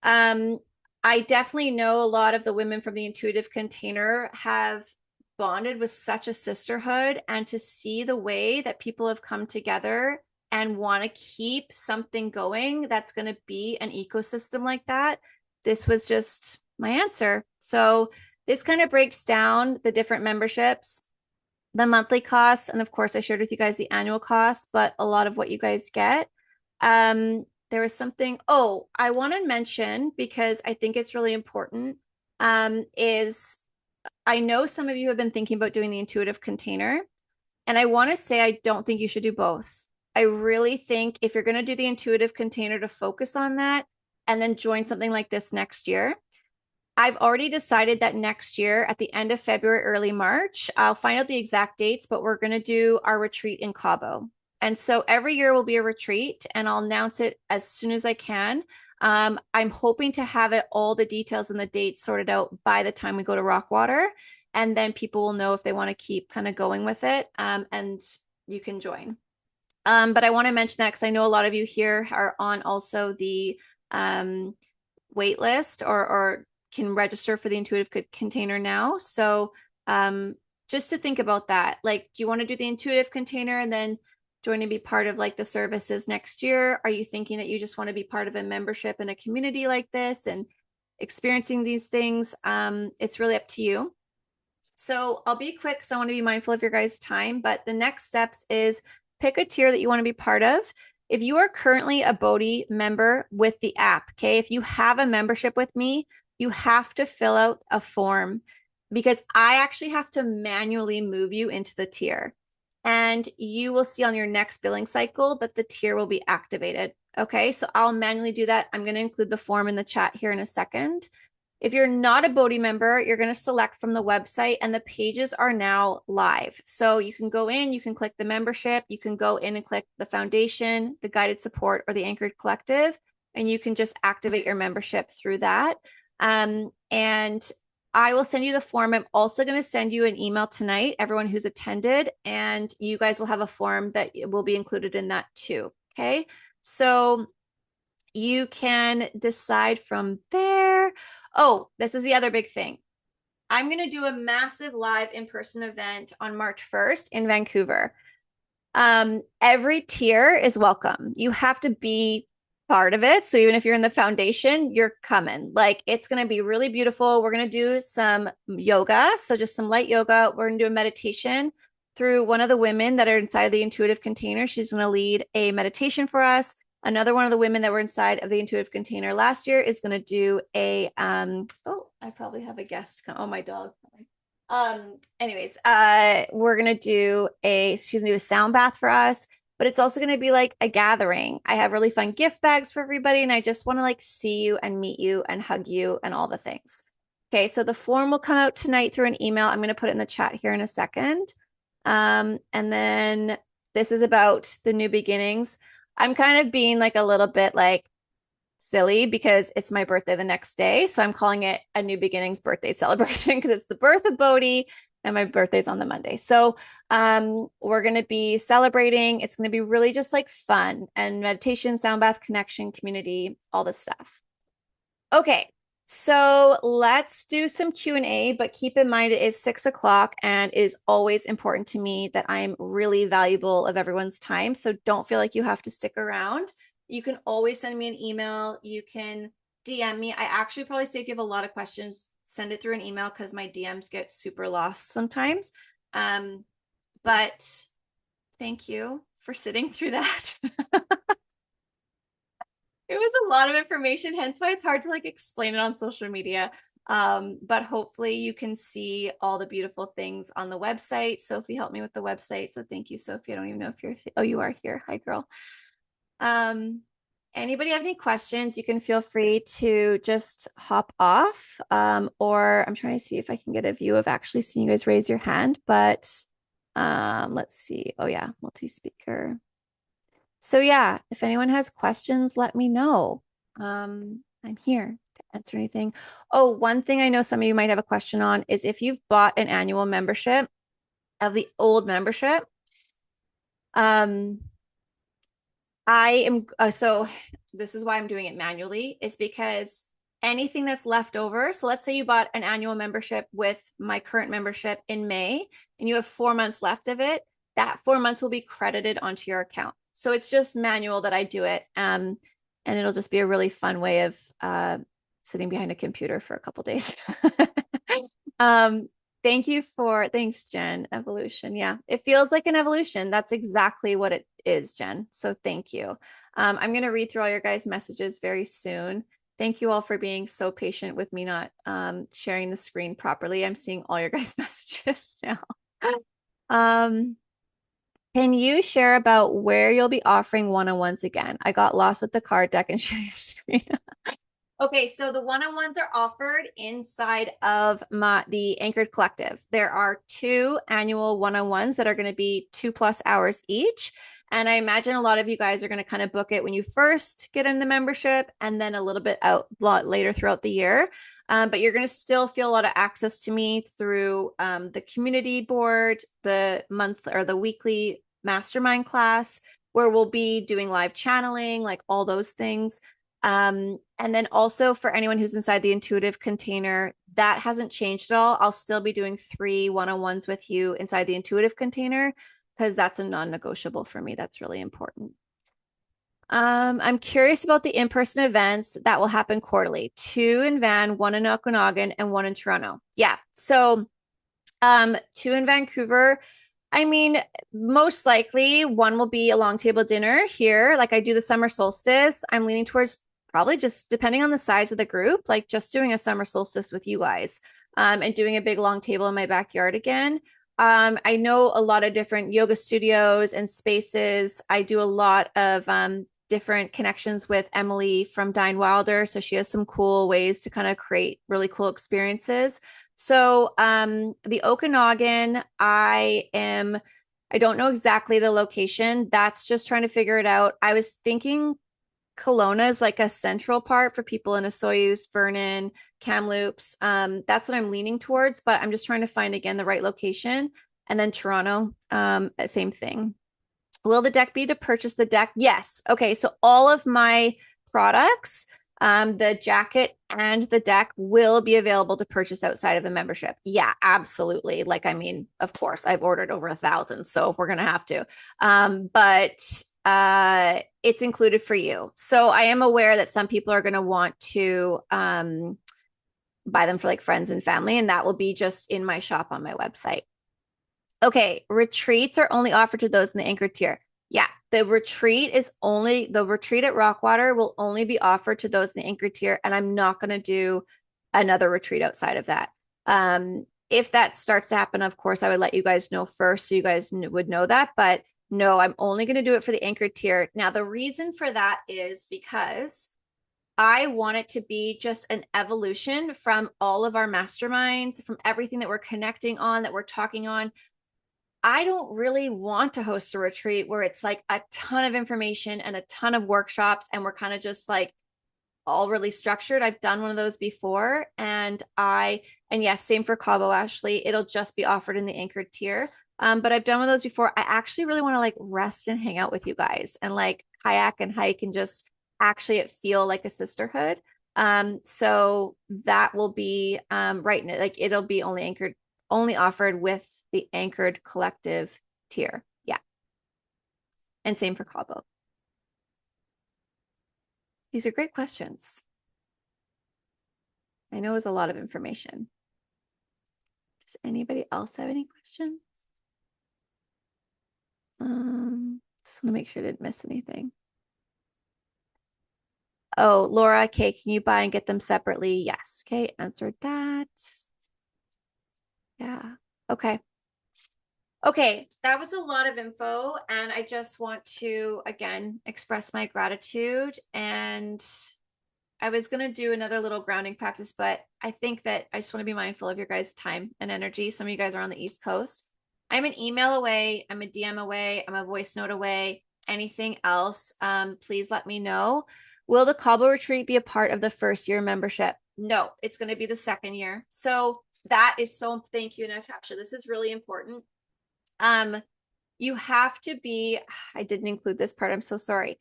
I definitely know a lot of the women from the Intuitive Container have bonded with such a sisterhood, and to see the way that people have come together and want to keep something going that's going to be an ecosystem like that, this was just my answer. So this kind of breaks down the different memberships, the monthly costs, and of course I shared with you guys the annual costs, but a lot of what you guys get. There was something, oh, I want to mention, because I think it's really important, is I know some of you have been thinking about doing the Intuitive Container, and I want to say I don't think you should do both. I really think if you're going to do the Intuitive Container, to focus on that and then join something like this next year. I've already decided that next year at the end of February, early March, I'll find out the exact dates, but we're going to do our retreat in Cabo. And so every year will be a retreat, and I'll announce it as soon as I can. I'm hoping to have it, all the details and the dates sorted out by the time we go to Rockwater. And then people will know if they want to keep kind of going with it, and you can join. But I want to mention that because I know a lot of you here are on also the wait list, or can register for the Intuitive Container now. So just to think about that, like, do you want to do the Intuitive Container and then join and be part of like the services next year? Are you thinking that you just want to be part of a membership in a community like this and experiencing these things? It's really up to you. So I'll be quick because I want to be mindful of your guys' time, but the next steps is pick a tier that you want to be part of. If you are currently a Bodhi member with the app, okay, if you have a membership with me, you have to fill out a form, because I actually have to manually move you into the tier. And you will see on your next billing cycle that the tier will be activated. Okay, so I'll manually do that. I'm going to include the form in the chat here in a second. If you're not a Bodhi member, you're going to select from the website, and the pages are now live. So you can go in, you can click the membership, you can go in and click the foundation, the guided support, or the Anchored Collective, and you can just activate your membership through that. And I will send you the form. I'm also going to send you an email tonight, everyone who's attended, and you guys will have a form that will be included in that too. Okay. So you can decide from there. Oh, this is the other big thing. I'm going to do a massive live in-person event on March 1st in Vancouver. Every tier is welcome. You have to be part of it. So even if you're in the foundation, you're coming. Like, it's going to be really beautiful. We're going to do some yoga. So just some light yoga. We're going to do a meditation. through one of the women that are inside of the intuitive container. She's going to lead a meditation for us. Another one of the women that were inside of the intuitive container last year is going to do a oh, I probably have a guest come. Oh, my dog. Anyways, we're gonna do she's gonna do a sound bath for us, but it's also gonna be like a gathering. I have really fun gift bags for everybody, and I just want to like see you and meet you and hug you and all the things. Okay, so the form will come out tonight through an email. I'm gonna put it in the chat here in a second. And then this is about the new beginnings. I'm kind of being like a little bit like silly because it's my birthday the next day. So I'm calling it a new beginnings birthday celebration because it's the birth of Bodhi and my birthday's on the Monday. So we're going to be celebrating. It's going to be really just like fun and meditation, sound bath, connection, community, all this stuff. Okay. So let's do some Q&A, but keep in mind it is 6 o'clock and it is always important to me that I'm really valuable of everyone's time. So don't feel like you have to stick around. You can always send me an email. You can DM me. I actually probably say if you have a lot of questions, send it through an email because my DMs get super lost sometimes. But thank you for sitting through that. It was a lot of information, hence why it's hard to like explain it on social media. But hopefully you can see all the beautiful things on the website. Sophie helped me with the website. So thank you, Sophie. I don't even know if you're, oh, you are here. Hi, girl. Anybody have any questions? You can feel free to just hop off. Or I'm trying to see if I can get a view of actually seeing you guys raise your hand, but let's see. Oh yeah, multi-speaker. So yeah, if anyone has questions, let me know. I'm here to answer anything. Oh, one thing I know some of you might have a question on is if you've bought an annual membership of the old membership, I am so this is why I'm doing it manually is because anything that's left over. So let's say you bought an annual membership with my current membership in May and you have 4 months left of it, that 4 months will be credited onto your account. So it's just manual that I do it. And it'll just be a really fun way of sitting behind a computer for a couple days. Thanks, Jen. Evolution. Yeah, it feels like an evolution. That's exactly what it is, Jen. So thank you. I'm going to read through all your guys' messages very soon. Thank you all for being so patient with me not sharing the screen properly. I'm seeing all your guys' messages now. Can you share about where you'll be offering one-on-ones again? I got lost with the card deck and share your screen. Okay, so the one-on-ones are offered inside of the Anchored Collective. There are 2 annual one-on-ones that are going to be 2+ hours each. And I imagine a lot of you guys are going to kind of book it when you first get in the membership and then a little bit out later throughout the year. But you're going to still feel a lot of access to me through the community board, the month or the weekly mastermind class, where we'll be doing live channeling, like all those things. And then also for anyone who's inside the intuitive container, that hasn't changed at all. I'll still be doing 3 one-on-ones with you inside the intuitive container because that's a non-negotiable for me. That's really important. I'm curious about the in-person events that will happen quarterly. 2 in Van, 1 in Okanagan, and 1 in Toronto. Yeah. So 2 in Vancouver. I mean, most likely 1 will be a long table dinner here. Like I do the summer solstice. I'm leaning towards probably just depending on the size of the group, like just doing a summer solstice with you guys and doing a big long table in my backyard again. I know a lot of different yoga studios and spaces. I do a lot of different connections with Emily from Dine Wilder. So she has some cool ways to kind of create really cool experiences. So the Okanagan, I don't know exactly the location. That's just trying to figure it out. I was thinking Kelowna is like a central part for people in Osoyoos, Vernon, Kamloops. That's what I'm leaning towards, but I'm just trying to find again the right location. And then Toronto, same thing. Will the deck be to purchase the deck? Yes. Okay. So all of my products, the jacket and the deck will be available to purchase outside of the membership. Yeah, absolutely. Like, I mean, of course, I've ordered over 1,000, so we're going to have to. But it's included for you. So I am aware that some people are going to want to buy them for like friends and family, and that will be just in my shop on my website. Okay, retreats are only offered to those in the anchored tier. Yeah, the retreat at Rockwater will only be offered to those in the anchored tier, and I'm not going to do another retreat outside of that. If that starts to happen, of course, I would let you guys know first so you guys would know that. But no, I'm only going to do it for the anchored tier. Now, the reason for that is because I want it to be just an evolution from all of our masterminds, from everything that we're connecting on, that we're talking on. I don't really want to host a retreat where it's like a ton of information and a ton of workshops and we're kind of just like all really structured. I've done one of those before and yes, same for Cabo Ashley. It'll just be offered in the anchored tier. But I've done one of those before. I actually really want to like rest and hang out with you guys and like kayak and hike and just actually it feel like a sisterhood. So that will be right now, like it'll be only offered with the anchored collective tier. Yeah. And same for Cabo. These are great questions. I know it was a lot of information. Does anybody else have any questions? Just want to make sure I didn't miss anything. Oh, Laura, okay, can you buy and get them separately? Yes. Okay, answered that. Yeah. Okay. Okay, that was a lot of info, and I just want to again express my gratitude. And I was going to do another little grounding practice, but I think that I just want to be mindful of your guys' time and energy. Some of you guys are on the East Coast. I'm an email away, I'm a DM away, I'm a voice note away. Anything else, please let me know. Will the Cabo retreat be a part of the first year membership? No, it's going to be the second year. So that is so, thank you, Natasha. This is really important. You have to be, I didn't include this part. I'm so sorry.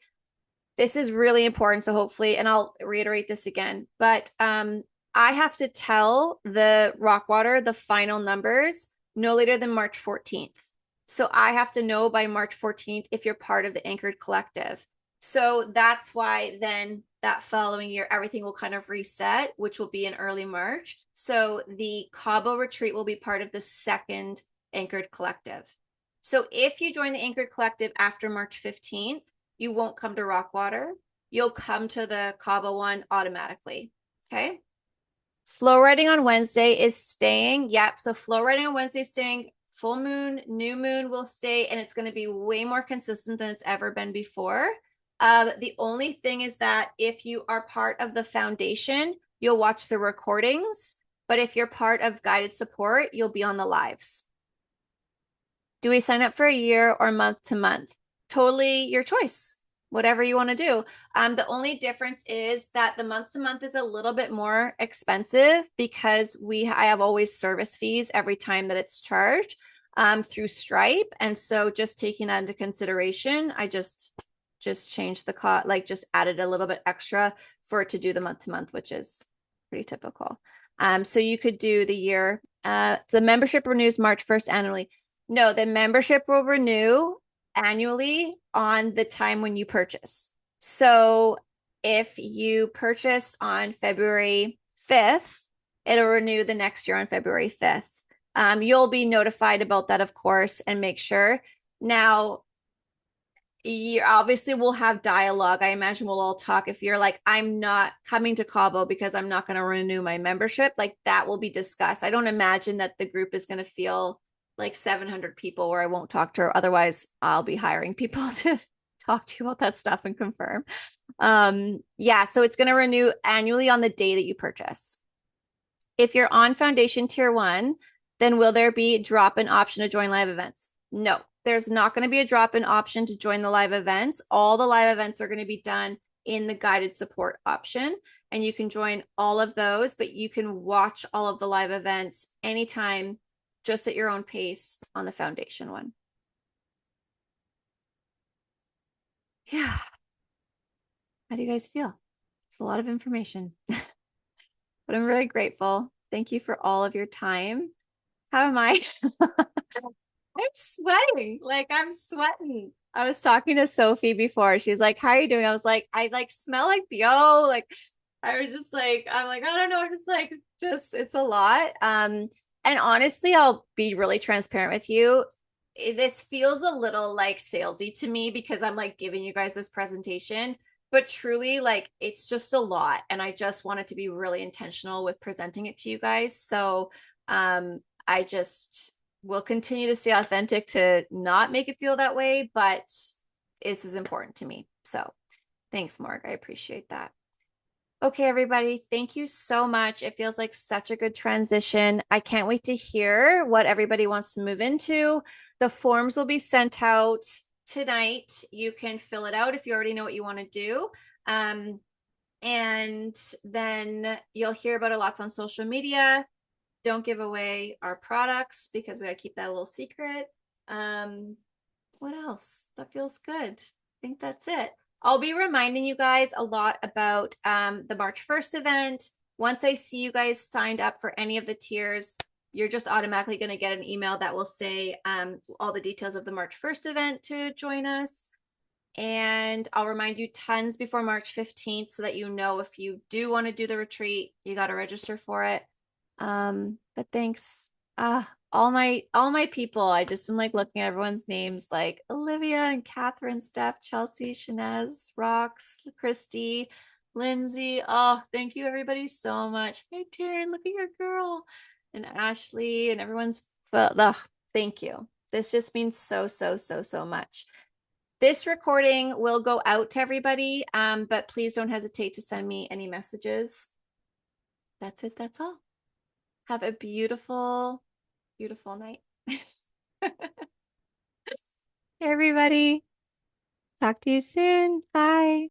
This is really important. So hopefully, and I'll reiterate this again, but I have to tell the Rockwater the final numbers no later than March 14th. So I have to know by March 14th if you're part of the Anchored Collective. So that's why then that following year, everything will kind of reset, which will be in early March. So the Cabo retreat will be part of the second Anchored Collective. So if you join the Anchored Collective after March 15th, you won't come to Rockwater. You'll come to the Cabo one automatically. Okay. Flow writing on Wednesday is staying. Yep. So flow writing on Wednesday is staying. Full moon, new moon will stay, and it's going to be way more consistent than it's ever been before. The only thing is that if you are part of the foundation, you'll watch the recordings. But if you're part of guided support, you'll be on the lives. Do we sign up for a year or month to month? Totally your choice, whatever you want to do. The only difference is that the month to month is a little bit more expensive because I have always service fees every time that it's charged through Stripe. And so just taking that into consideration, I just changed the cost, like just added a little bit extra for it to do the month to month, which is pretty typical. So you could do the year. The membership renews March 1st annually. No, the membership will renew annually on the time when you purchase. So if you purchase on February 5th, it'll renew the next year on February 5th. You'll be notified about that, of course, and make sure. Now, you obviously will have dialogue. I imagine we'll all talk. If you're like, I'm not coming to Cabo because I'm not going to renew my membership, like that will be discussed. I don't imagine that the group is going to feel like 700 people where I won't talk to her. Otherwise, I'll be hiring people to talk to you about that stuff and confirm. Yeah, so it's going to renew annually on the day that you purchase. If you're on Foundation Tier 1, then will there be drop-in option to join live events? No, there's not going to be a drop-in option to join the live events. All the live events are going to be done in the guided support option, and you can join all of those, but you can watch all of the live events anytime, just at your own pace on the foundation one. Yeah. How do you guys feel? It's a lot of information, but I'm really grateful. Thank you for all of your time. How am I? I'm sweating. Like I'm sweating. I was talking to Sophie before. She's like, how are you doing? I was like, I like smell like BO. Like I was just like, I'm like, I don't know. I'm just like, it's a lot. And honestly, I'll be really transparent with you. This feels a little like salesy to me because I'm like giving you guys this presentation, but truly, like, it's just a lot. And I just wanted to be really intentional with presenting it to you guys. So, I just will continue to stay authentic to not make it feel that way, but this is important to me. So, thanks, Mark. I appreciate that. Okay, everybody, thank you so much. It feels like such a good transition. I can't wait to hear what everybody wants to move into. The forms will be sent out tonight. You can fill it out if you already know what you want to do. And then you'll hear about it lots on social media. Don't give away our products because we got to keep that a little secret. Um, what else? That feels good. I think that's it. I'll be reminding you guys a lot about the March 1st event. Once I see you guys signed up for any of the tiers, you're just automatically going to get an email that will say all the details of the March 1st event to join us. And I'll remind you tons before March 15th so that you know if you do want to do the retreat, you got to register for it. But thanks. All my people. I just am like looking at everyone's names like Olivia and Catherine, Steph, Chelsea, Shanaz, Rox, Christy, Lindsay. Oh, thank you everybody so much. Hey Taryn, look at your girl. And Ashley and everyone's thank you. This just means so, so, so, so much. This recording will go out to everybody, but please don't hesitate to send me any messages. That's it. That's all. Have a beautiful, beautiful night. Everybody, talk to you soon. Bye.